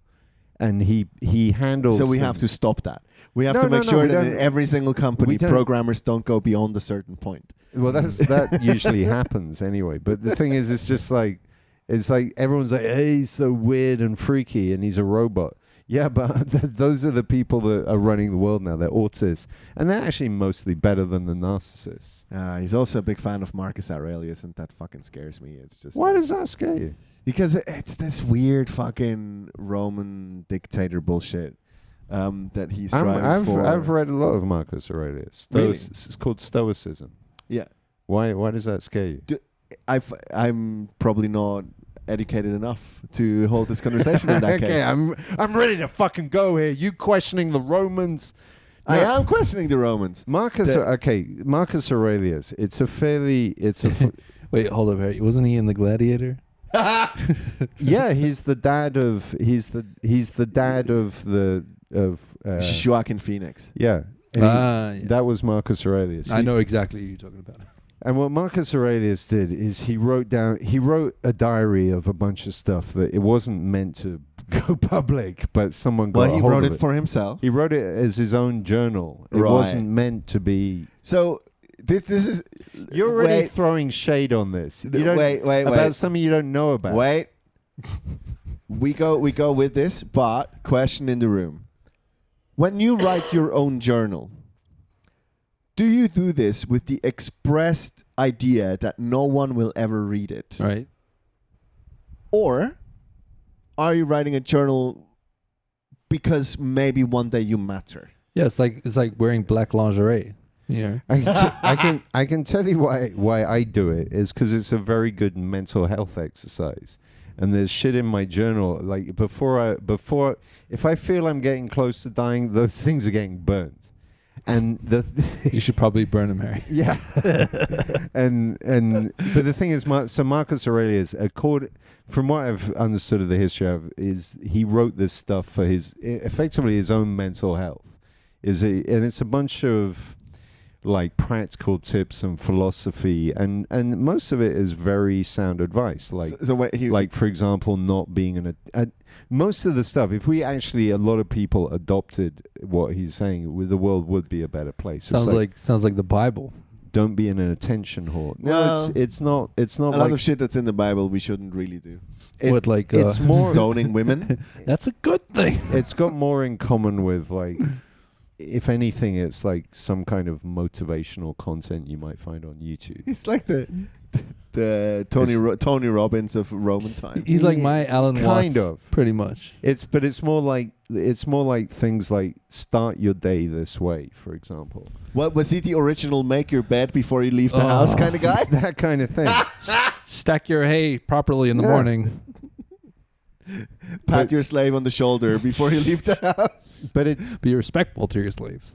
And he handles. So we have to stop that. We have to make sure that in every single company, programmers don't go beyond a certain point. Well, that usually happens anyway. But the thing is, it's like everyone's like, hey, he's so weird and freaky, and he's a robot. Yeah, but those are the people that are running the world now. They're autists, and they're actually mostly better than the narcissists. He's also a big fan of Marcus Aurelius, and that fucking scares me. It's just Why does that scare you? Because it's this weird fucking Roman dictator bullshit that he's striving for. I've read a lot of Marcus Aurelius. Really? It's called Stoicism. Yeah. Why does that scare you? I'm probably not educated enough to hold this conversation in that case. Okay, I'm ready to fucking go here. You questioning the Romans? I am questioning the Romans. Marcus Aurelius. Wait, hold up, Harry. Wasn't he in The Gladiator? Yeah, he's the dad of Joaquin Phoenix. Yeah. Yes. That was Marcus Aurelius. I know exactly who you're talking about. And what Marcus Aurelius did is he wrote a diary of a bunch of stuff that it wasn't meant to go public, but someone got Well, he a hold wrote of it for himself. He wrote it as his own journal. It Right. wasn't meant to be. So this is You're already throwing shade on this. Wait. About something you don't know about. Wait. we go with this, but question in the room. When you write your own journal, do you do this with the expressed idea that no one will ever read it? Right. Or are you writing a journal because maybe one day you matter? Yeah, it's like wearing black lingerie. Yeah. I can tell you why I do it is because it's a very good mental health exercise. And there's shit in my journal like before if I feel I'm getting close to dying, those things are getting burned. And you should probably burn them, Harry. Yeah. and but the thing is, so Marcus Aurelius, from what I've understood of the history of, is he wrote this stuff for effectively his own mental health. And it's a bunch of like practical tips and philosophy, and most of it is very sound advice. Like, like for example, not being most of the stuff. If we actually, a lot of people adopted what he's saying, the world would be a better place. Sounds like the Bible. Don't be an attention whore. No, well, it's not. It's not a lot of shit that's in the Bible we shouldn't really do. It's more stoning women. That's a good thing. It's got more in common with like. If anything, it's like some kind of motivational content you might find on YouTube. It's like the Tony Robbins of Roman times. He's like my Alan Watts, kind of, pretty much. But it's more like things like start your day this way, for example. What was he, the original make your bed before you leave the house kind of guy? That kind of thing. Stack your hay properly in the morning. Pat your slave on the shoulder before you leave the house. But be respectful to your slaves.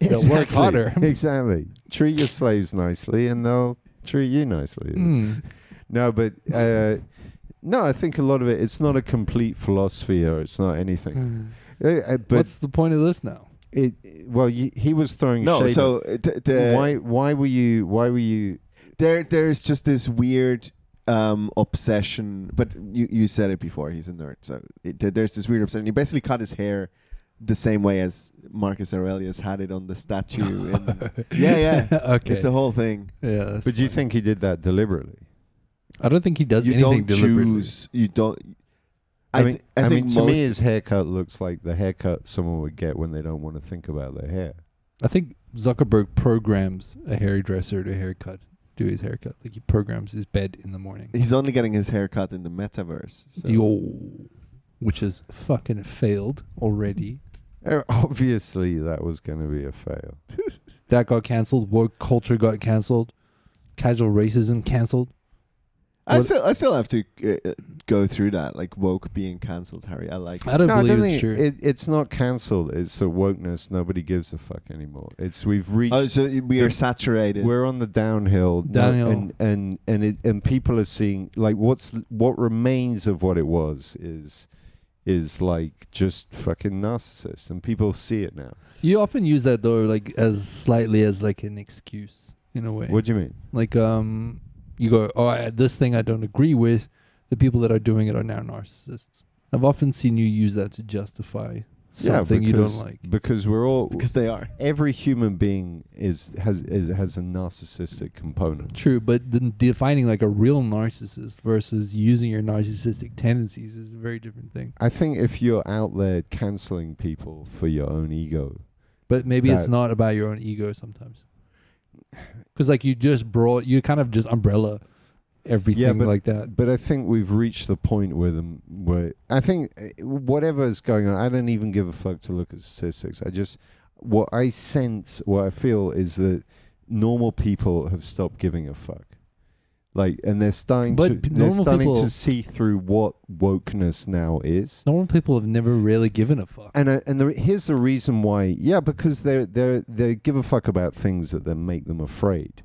Exactly, they'll work harder. Exactly. Treat your slaves nicely, and they'll treat you nicely. No, but no, I think a lot of it's not a complete philosophy, or it's not anything. But what's the point of this now? He was throwing no. shade. So why were you? There's just this weird. Obsession, but you said it before. He's a nerd, so there's this weird obsession. He basically cut his hair the same way as Marcus Aurelius had it on the statue. Yeah. Okay, it's a whole thing. Yeah, but do you think he did that deliberately? I don't think he does anything deliberately. You don't. I mean, to me, his haircut looks like the haircut someone would get when they don't want to think about their hair. I think Zuckerberg programs a hairdresser to do his haircut. Like he programs his bed in the morning. He's only getting his haircut in the metaverse. So. Which has fucking failed already. Obviously, that was going to be a fail. That got cancelled. Woke culture got cancelled. Casual racism cancelled. I still have to go through that, like woke being cancelled, Harry. I like it. I don't believe it's true. It's not cancelled. It's a wokeness. Nobody gives a fuck anymore. We've reached. Oh, so we are saturated. We're on the downhill. And people are seeing like what remains of what it was is like just fucking narcissists, and people see it now. You often use that though, like as slightly as like an excuse in a way. What do you mean? Like you go, this thing I don't agree with. The people that are doing it are now narcissists. I've often seen you use that to justify something you don't like. Because they are. Every human being has a narcissistic component. True, but then defining like a real narcissist versus using your narcissistic tendencies is a very different thing. I think if you're out there canceling people for your own ego, but maybe it's not about your own ego sometimes. Because like you kind of just umbrella everything like that. But I think we've reached the point where I think whatever is going on, I don't even give a fuck to look at statistics. What I feel is that normal people have stopped giving a fuck. Like, and they're starting to see through what wokeness now is. Normal people have never really given a fuck. And here's the reason why. Yeah, because they give a fuck about things that then make them afraid.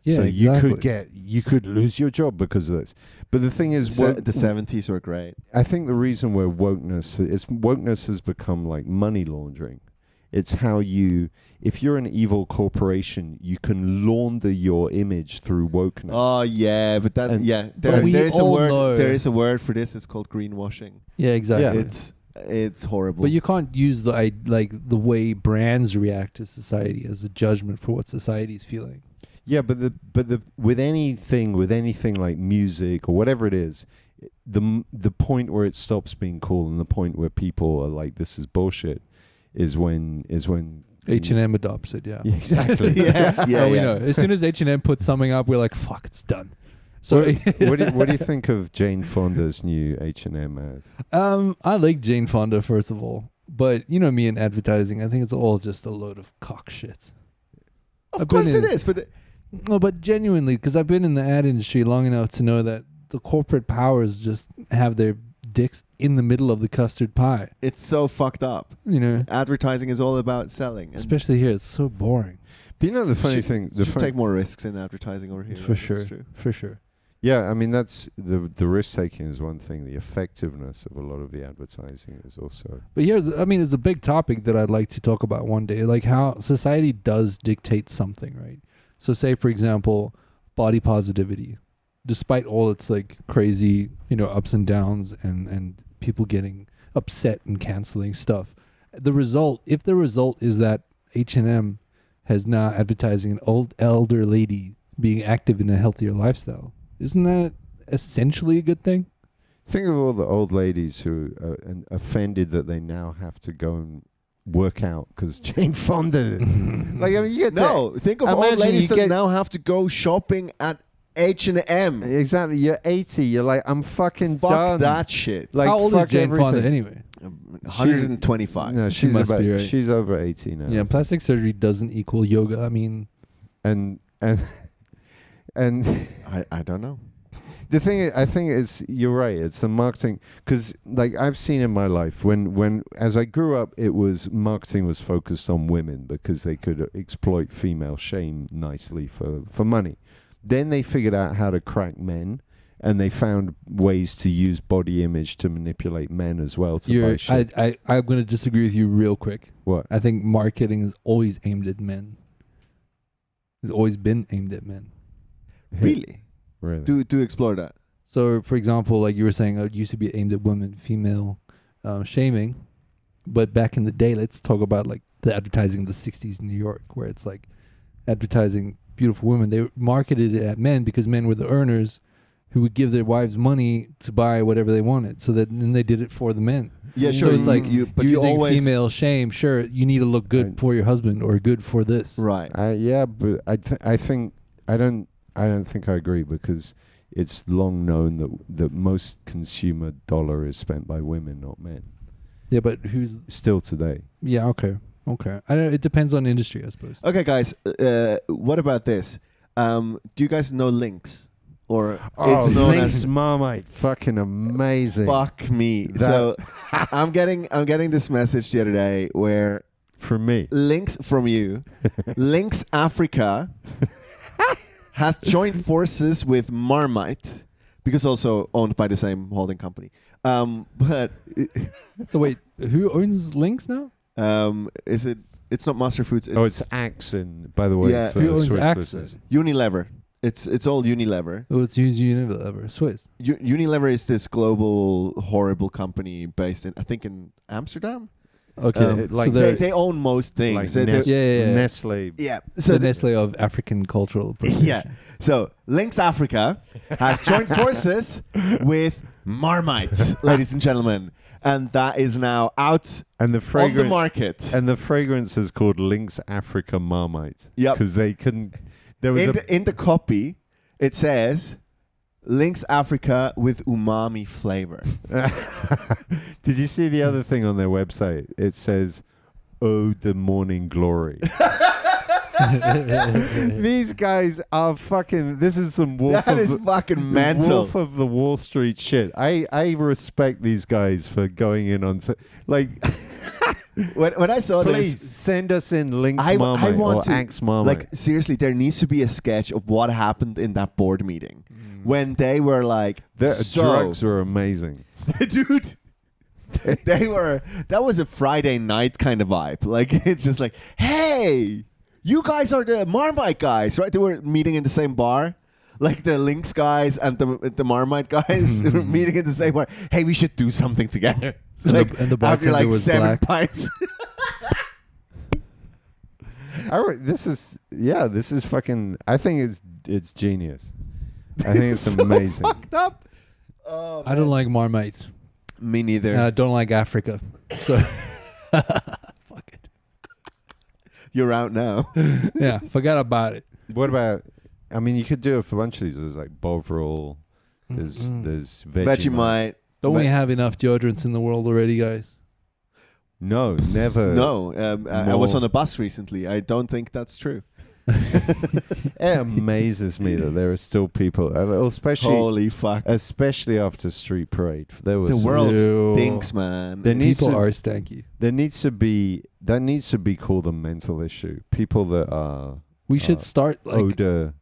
Yeah, so exactly. you could lose your job because of this. But the thing is, the 70s were great. I think the reason where wokeness has become like money laundering. It's how if you're an evil corporation, you can launder your image through wokeness. Oh yeah, but there is a word for this. It's called greenwashing. Yeah, exactly. Yeah. It's horrible. But you can't use the way brands react to society as a judgment for what society's feeling. Yeah, but with anything like music or whatever it is, the point where it stops being cool and the point where people are like, this is bullshit, is when H&M adopts it. Yeah. Exactly. yeah. We know. As soon as H&M puts something up, we're like, fuck, it's done. So what do you think of Jane Fonda's new H&M ad? I like Jane Fonda, first of all, but you know me in advertising, I think it's all just a load of cock shit. Of course it is, but No, but genuinely, because I've been in the ad industry long enough to know that the corporate powers just have their dicks in the middle of the custard pie. it's so fucked up. You know, Advertising is all about selling. And especially here, it's so boring. But you know the funny should, thing, should take more risks in advertising over here. For right? That's sure, true. for sure. yeah, I mean that's the risk taking is one thing. The effectiveness of a lot of the advertising is also. But here's, I mean, it's a big topic that I'd like to talk about one day, like how society does dictate something, right? So say, for example, body positivity, despite all its like crazy, ups and downs and people getting upset and canceling stuff. If the result is that H&M has now advertising an elder lady being active in a healthier lifestyle, isn't that essentially a good thing? Think of all the old ladies who are offended that they now have to go and work out because Jane Fonda. Like, I mean, you get Think of all imagine ladies you that get- now have to go shopping at H&M. exactly. You're 80. You're like, I'm fucking Fuck done. that shit. Like, How old is fuck Jane Fonda everything. anyway? 125. No, she's must about. be right. She's over 80 now. Yeah, plastic surgery doesn't equal yoga. I mean, and I don't know. the thing is, I think you're right. It's the marketing because like I've seen in my life when as I grew up, it was marketing was focused on women because they could exploit female shame nicely for money. Then they figured out how to crack men, and they found ways to use body image to manipulate men as well to buy shit. I'm going to disagree with you real quick. What? I think marketing is always aimed at men. It's always been aimed at men. Really? Really? Do explore that. So, for example, like you were saying, it used to be aimed at women, female shaming. But back in the day, let's talk about like the advertising of the 60s in New York, where it's like advertising beautiful women. They marketed it at men because men were the earners who would give their wives money to buy whatever they wanted. So that then they did it for the men. Yeah, So sure. it's like but you using always female shame. Sure, you need to look good Right. for your husband or good for this. right. Yeah, but I think I don't think I agree because it's long known that most consumer dollar is spent by women, not men. Yeah, but who's? Still today. Yeah, okay. I don't. It depends on industry, I suppose. Okay, guys. What about this? Do you guys know Lynx? Or it's known Lynx as Marmite, fucking amazing. fuck me. That- So I'm getting this message the other day where From me. Lynx from you, Lynx Africa has joined forces with Marmite because also owned by the same holding company. But So wait, who owns Lynx now? is it? It's not Master Foods. It's Axon, by the way. Yeah. for Who owns Swiss Axon? listeners. Unilever. It's all Unilever. Oh, it's Unilever, Swiss. Unilever is this global horrible company based in I think in Amsterdam. Okay, like so they're They own most things. Like They're- Yeah. Nestle. yeah. the So Nestle of African cultural appropriation. yeah. So Lynx Africa has joined forces with Marmite, ladies and gentlemen, and that is now out And the on the fragrance market. and the fragrance is called Lynx Africa Marmite. Yep. Because they couldn't. There was In the copy, it says Lynx Africa with umami flavor. Did you see the other thing on their website? It says, "Ode to morning glory." These guys are fucking. This is some wolf. That of is the, fucking mental. Wolf of the Wall Street shit. I respect these guys for going in on like. When I saw Please this, send us in Lynx I Marmite want or to Axe Marmite. like seriously, there needs to be a sketch of what happened in that board meeting when they were like, the so, drugs were amazing. dude. They were. That was a Friday night kind of vibe. Like it's just like, hey, you guys are the Marmite guys, right? They were meeting in the same bar. Like the Lynx guys and the Marmite guys were meeting in the same bar. Hey, we should do something together. And Like the after bartender like was 7 black. pints. This is fucking. I think it's genius. I think it's So amazing. fucked up. Oh, I don't like Marmites. Me neither. And I don't like Africa. So fuck it. You're out now. Yeah, forget about it. What about? I mean, you could do it for a bunch of these. There's like Bovril. There's Vegemite. Don't we have enough deodorants in the world already, guys? No, never. No, I was more. on a bus recently. I don't think that's true. It amazes me that there are still people, especially Holy fuck. especially after Street Parade. There was The world Ew. stinks, man. There needs People to- are stanky. There needs to be called a mental issue. People that are We should start like odor.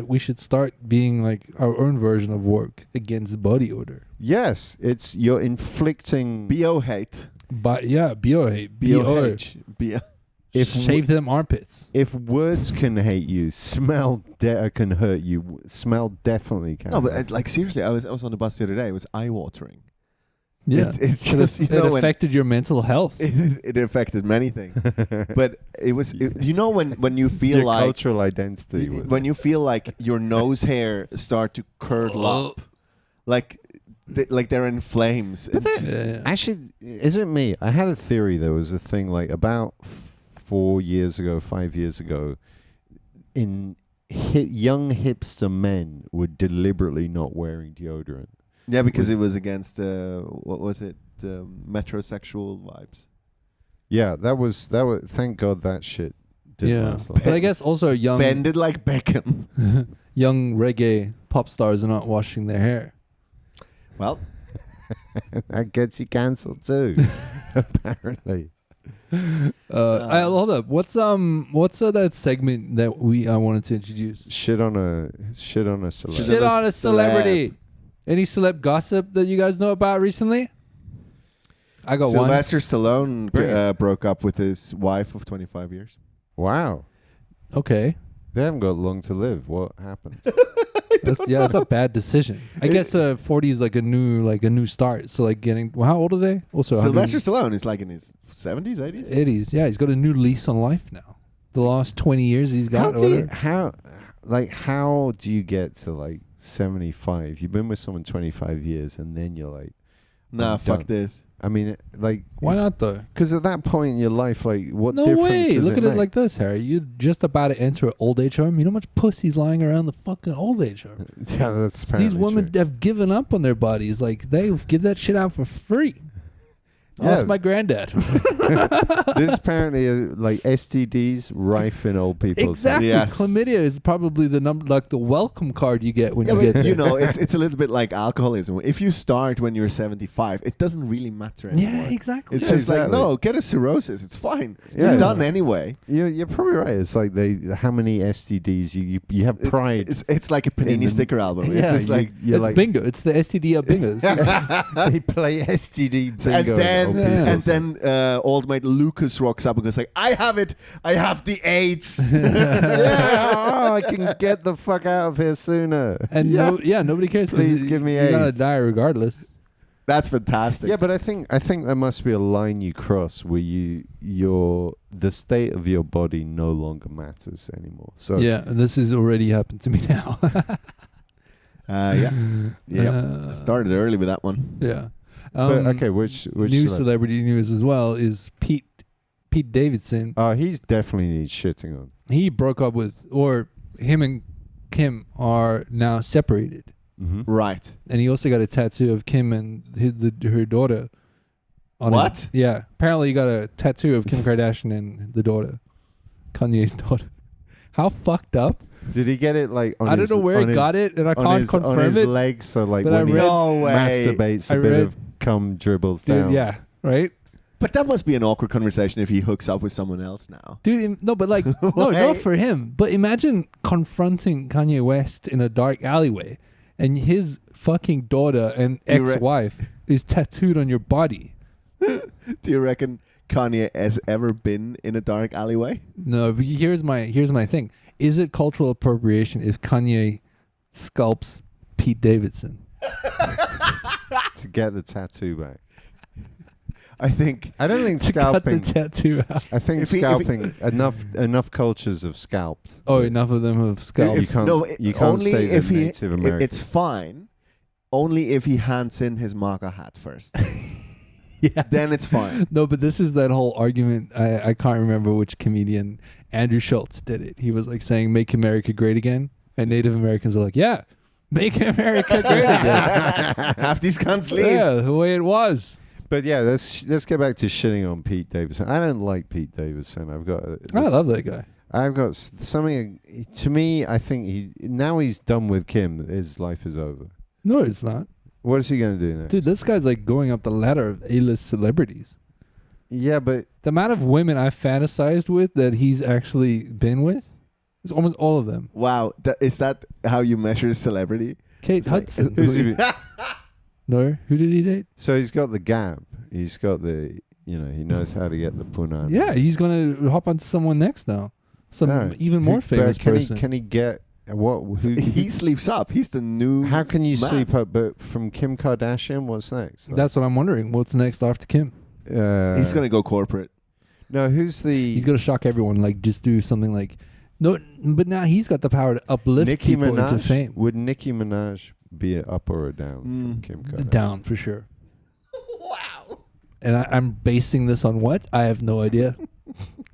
we should start being like our own version of work against body odor. Yes, it's you're inflicting. BO hate. But yeah, BO, BOH. B- If shave them armpits. If words can hate you, smell can hurt you. Smell definitely can. No, but hurt like seriously, I was on the bus the other day. It was eye-watering. Yeah, It's just, you it know, when affected your mental health. it affected many things. you. But it was, you know, when you feel Your like cultural identity. Was, when you feel like your nose hair start to curdle up, like they're in flames. But It that- just- Yeah. actually, isn't me? I had a theory. There was a thing like about 5 years ago, in young hipster men were deliberately not wearing deodorant. yeah, because it was against what was it? Metrosexual vibes. Yeah, that was. Thank God that shit didn't Yeah, last long. but I guess also Bended like Beckham. young reggae pop stars are not washing their hair. Well, That gets you cancelled too, apparently. Hold up. What's that segment that I wanted to introduce? Shit on a celeb. Shit Shit on a celeb. celebrity. Any celeb gossip that you guys know about recently? I got one. Sylvester Stallone Bring it. broke up with his wife of 25 years. Wow, Okay. they haven't got long to live. What happened? That's a bad decision. I guess 40 is like a new start. So like how old are they? Also, Sylvester Stallone is like in his 70s, 80s. 80s. Yeah, he's got a new lease on life now. The last 20 years he's got. How do you get to like 75? You've been with someone 25 years, and then you're like, Nah, I'm fuck done. this. I mean, like, Why not though? because at that point in your life, like, what No difference way. does Look at make? it like this, Harry. You're just about to enter an old age home. You know how much pussy's lying around the fucking old age home? Yeah, that's These apparently women true. have given up on their bodies. Like, they give that shit out for free. Ask Yeah. my granddad. This apparently like STDs rife in old people. Exactly. Yes. Chlamydia is probably the number, like the welcome card you get when Yeah, you get but there. you know, it's a little bit like alcoholism. If you start when you're 75, it doesn't really matter anymore. Yeah, exactly. It's Yeah, just like, exactly. no, get a cirrhosis. It's fine. Yeah. You're done anyway. You're probably right. It's like how many STDs you have pride. It's like a Panini the- sticker album. It's Yeah, just like, you're It's like bingo. It's the STD of bingos. they play STD bingo. and then old Yeah. people. and then old mate Lucas rocks up and goes like, I have it. I have the AIDS. yeah, oh, I can get the fuck out of here sooner. And nobody cares. 'cause Please give me You're gonna AIDS. die regardless. That's fantastic. Yeah, but I think there must be a line you cross where the state of your body no longer matters anymore. So Yeah, and this has already happened to me now. Yeah. Uh, I started early with that one. Yeah. but okay, which new celeb? celebrity news as well is Pete Davidson. He's definitely needs shitting on. He broke up with, or him and Kim are now separated. Mm-hmm. Right. And he also got a tattoo of Kim and her daughter. On What? his- yeah. Apparently he got a tattoo of Kim Kardashian and the daughter. Kanye's daughter. How fucked up? Did he get it like on I don't his, know where on he his, got it, and I on can't his, confirm on his it. legs? So like but I when he read- No way. masturbates, I a bit read- of cum dribbles Dude, down. yeah, right? But that must be an awkward conversation if he hooks up with someone else now. Dude, no, but like, no, Why? not for him. But imagine confronting Kanye West in a dark alleyway, and his fucking daughter and Do you ex-wife is tattooed on your body. Do you reckon Kanye has ever been in a dark alleyway? No, but here's my thing. Is it cultural appropriation if Kanye sculpts Pete Davidson? To get the tattoo back. I think I don't think To cut the scalping. tattoo out. I think If he- scalping enough cultures have scalped. Oh, enough of them have scalped. You can't- you can't only say if the he. Native American. It's fine. Only if he hands in his MAGA hat first. Yeah. Then it's fine. No, but this is that whole argument. I can't remember which comedian. Andrew Schultz did it. He was like saying, "Make America Great Again," and Native Americans are like, "Yeah, make America great again." Have these cunts leave. Yeah, the way it was. But yeah, let's get back to shitting on Pete Davidson. I don't like Pete Davidson. I love that guy. I've got something. To me, I think he's done with Kim. His life is over. No, it's not. What is he going to do next? Dude, this guy's like going up the ladder of A-list celebrities. Yeah, but The amount of women I've fantasized with that he's actually been with is almost all of them. Wow, is that how you measure celebrity? Kate It's like, Hudson. who's he? No, who did he date? So he's got the gab. He's got the. He knows how to get the punani. Yeah, he's gonna hop onto someone next now. Some No. even more famous person. Can he get what? Who, He sleeps up. He's the new. how can you man. sleep up? But from Kim Kardashian, what's next? That's what I'm wondering. What's next after Kim? He's gonna go corporate. No, who's the? He's gonna shock everyone. Like just do something like no, but now he's got the power to uplift Nicki people Minaj. into fame. Would Nicki Minaj be a up or a down from Kim Kardashian? Down for sure. Wow. And I'm basing this on what? I have no idea.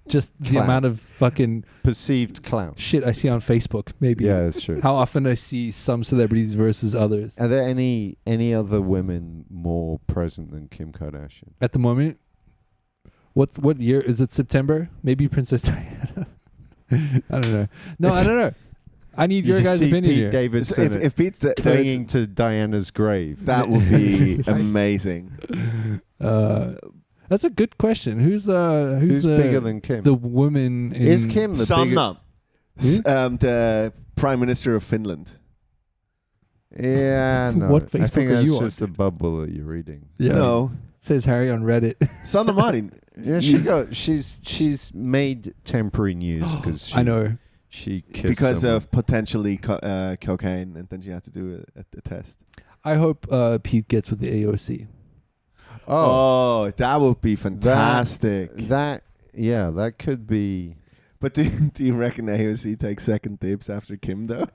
Just the Clout. amount of fucking Perceived clout. shit I see on Facebook. Maybe. Yeah, that's true. How often I see some celebrities versus others. Are there any other women more present than Kim Kardashian? At the moment, what year is it? September? Maybe Princess Diana. I don't know. No, I don't know. I need You your just guys' see opinion Pete here. Davidson If Pete's clinging to Diana's grave. that would be amazing. That's a good question. Who's the bigger than Kim? the woman in Is Kim the biggest? Sanna, the Prime Minister of Finland. Yeah, no. What I Facebook think are that's you on, just a bubble that you're reading. Yeah. No, Says Harry on Reddit. Sanna Marin. Yeah, she's made temporary news because I know. she kissed Because someone. of potentially cocaine, and then she had to do a test. I hope Pete gets with the AOC. Oh, that would be fantastic. that could be. But do you reckon AOC takes second dibs after Kim though?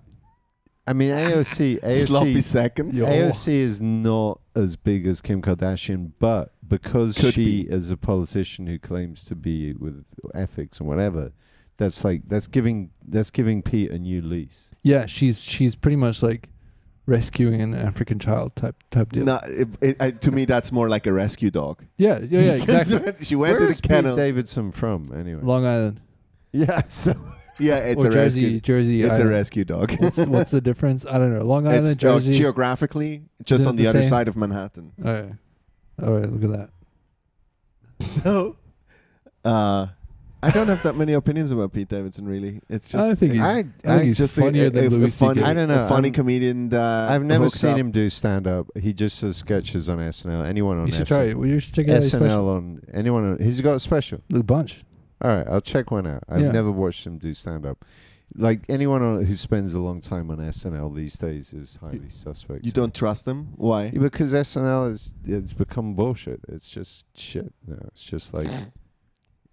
I mean, AOC Sloppy seconds. Yo. AOC is not as big as Kim Kardashian, but because Could she be. is a politician who claims to be with ethics and whatever, that's giving Pete a new lease. Yeah, she's pretty much like rescuing an African child type deal. No, to me that's more like a rescue dog. Yeah, exactly. She went Where to is the kennel. Pete Davidson from anyway? Long Island Yeah, so Yeah, it's or a Jersey. rescue. Jersey. It's a Island. rescue dog. What's the difference? I don't know. Long Island, It's Jersey. geographically just Is it on the the other same? side of Manhattan. All right. Look at that. So, I don't have that many opinions about Pete Davidson. Really, it's just I think he's, I I think he's just funnier than Louis funny, C.K. I don't know. a funny comedian. That I've never hooks seen up. him do stand up. He just does sketches on SNL. Anyone on You should SNL? try it. Well, you should check out his special. SNL on anyone. He's got a special. A bunch. All right, I'll check one out. I've Yeah. never watched him do stand up. Like anyone who spends a long time on SNL these days is highly suspect. You don't trust them? Why? Yeah, because SNL it's become bullshit. It's just shit. No, it's just like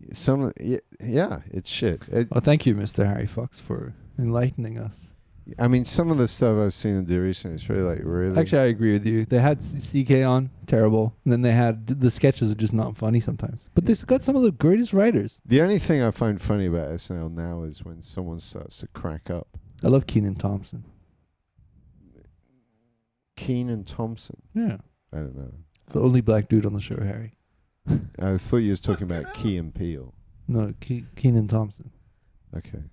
it's shit. Well, thank you, Mr. Harry Fox, for enlightening us. I mean, some of the stuff I've seen him do recently is really. Actually, I agree with you. They had CK on, terrible. And then they had the sketches are just not funny sometimes. But they've got some of the greatest writers. The only thing I find funny about SNL now is when someone starts to crack up. I love Kenan Thompson. Keenan Thompson. Yeah. I don't know. It's the only black dude on the show, Harry. I thought you was talking about Key and Peele. No, Kenan Thompson. Okay.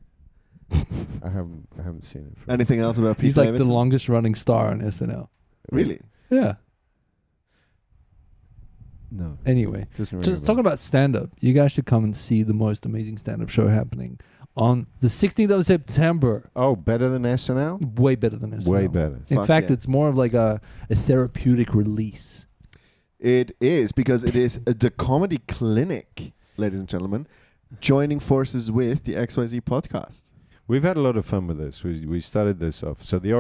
I haven't seen it. Anything else about Pete He's like Davidson? the longest running star on SNL. Really? Yeah. No. Anyway, Doesn't ring just a talking bell. about stand-up, you guys should come and see the most amazing stand-up show happening on the 16th of September. Oh, better than SNL? Way better than SNL. Way better. In Fuck fact, yeah. it's more of like a therapeutic release. It is, because it is the comedy clinic, ladies and gentlemen, joining forces with the XYZ podcast. We've had a lot of fun with this. We started this off. So the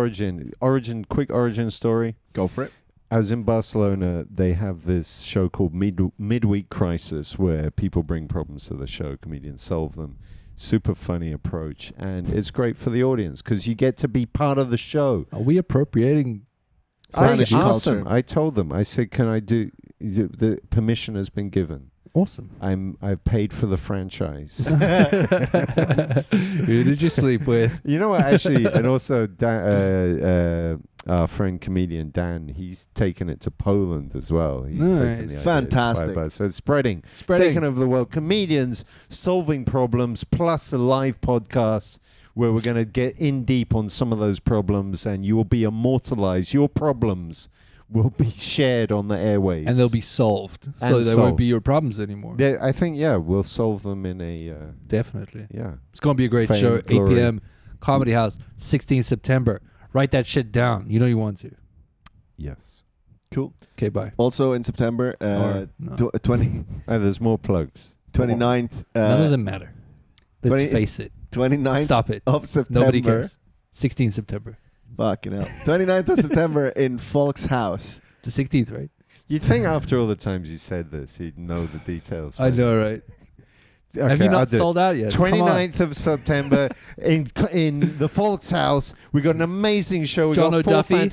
quick origin story. Go for it. I was in Barcelona. They have this show called Midweek Crisis, where people bring problems to the show, comedians solve them. Super funny approach, and it's great for the audience because you get to be part of the show. Are we appropriating Spanish I asked culture. them. I told them. I said, "Can I do?" The permission has been given. Awesome. I've paid for the franchise. Who did you sleep with? You know what? Actually, and also our friend comedian Dan, he's taken it to Poland as well. He's taken the idea to Fantastic. Spy. So it's spreading. Taken over the world. Comedians solving problems, plus a live podcast where we're going to get in deep on some of those problems, and you will be immortalized. Your problems will be shared on the airwaves. And they'll be solved. So they won't be your problems anymore. Yeah, I think, we'll solve them in a... Definitely. Yeah. It's going to be a great Fame, show. 8 glory. p.m. Comedy House, 16th September. Write that shit down. You know you want to. Yes. Cool. Okay, bye. Also in September, No. 29th, There's more plugs. None of them matter. Let's face it. 29th Stop it. of September. Nobody cares. 16th September. Fucking hell. 29th of September in Folk's house. The 16th, right? You'd think after all the times you said this, he'd know the details. I know, right? Okay, Have you I'll not do it. sold out yet? Come on. 29th of September in the Folks House. We got an amazing show. We John got O'Duffy.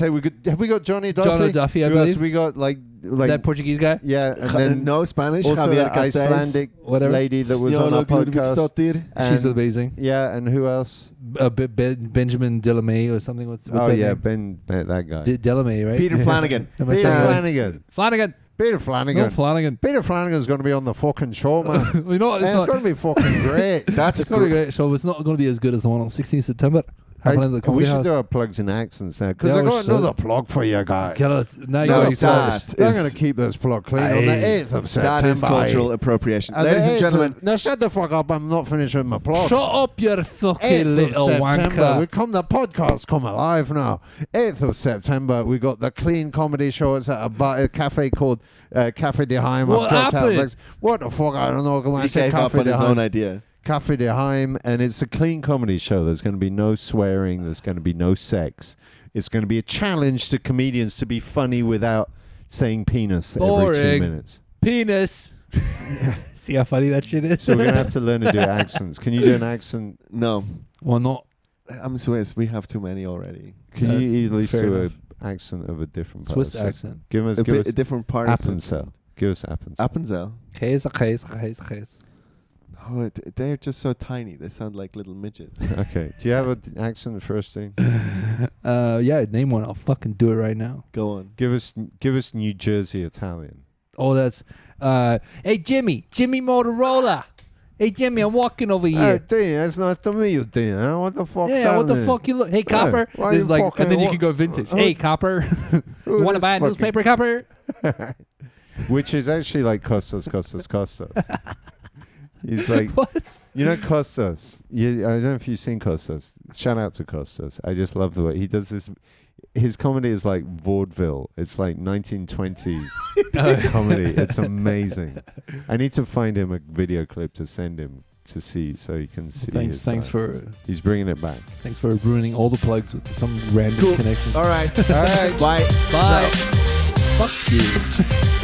Have we got Johnny Duffy? John O'Duffy, I Who else? believe. We got like That Portuguese guy? yeah, and then no Spanish. also Javier the Castells. Icelandic Whatever. lady that was on our podcast. Ludvigsdottir. She's And- amazing. Yeah, and who else? Benjamin Delamay or something. What's Oh that yeah, name? that guy. Delamay, right? Peter Flanagan. Am I Peter saying it right? Flanagan. Flanagan. Peter Flanagan. No, Flanagan. Peter Flanagan's going to be on the fucking show, man. You know what? And It's it's not. going to be fucking great. That's It's going to be great. So it's not going to be as good as the one on 16th September. Happening at the we Comedy should House. do our plugs in accents now, because Yeah, I we got should. another plug for you guys. Now you No, already said it. that I'm is- going to keep this plug clean on the 8th of September. That is cultural appropriation. Ladies and gentlemen, Now shut the fuck up. I'm not finished with my plug. Shut up, you 8th fucking of little September. We wanker. the podcast come alive now. 8th of September, we got the clean comedy show. It's at a cafe called Cafe de Heim. What I've dropped out happened? flex. What the fuck? I don't know. When I he say gave up Cafe on de his Heim. own idea. Cafe de Heim, and it's a clean comedy show. There's going to be no swearing. There's going to be no sex. It's going to be a challenge to comedians to be funny without saying penis every 2 Boring. minutes. Penis. See how funny that shit is? So we're going to have to learn to do accents. Can you do an accent? No. Well, not. I'm Swiss. We have too many already. Can you at least fair do enough. an accent of a different Swiss part of accent. Give us, A give bit us different part of Appenzell. Give us Appenzell. Appenzell. Käse. Oh, they're just so tiny. They sound like little midgets. Okay. Do you have an accent first thing? Yeah, name one. I'll fucking do it right now. Go on. Give us New Jersey Italian. Oh, that's. Hey, Jimmy Motorola. Hey, Jimmy, I'm walking over Hey, here. Dean, it's nice to meet you, Dean. Huh? What the fuck? Yeah, what the fuck you look? Hey, Copper. why There's you like, fucking- and then you what- can go vintage. who- Hey, Copper. You want to buy a newspaper, Copper? Which is actually like Costas. He's like, What? you know Costas. I don't know if you've seen Costas. Shout out to Costas. I just love the way he does this. His comedy is like vaudeville. It's like 1920s comedy. It's amazing. I need to find him a video clip to send him to see, so you can see. his Thanks side. He's bringing it back. for ruining all the plugs with some random Cool. connection. All right. All right. Bye. Bye. Fuck you.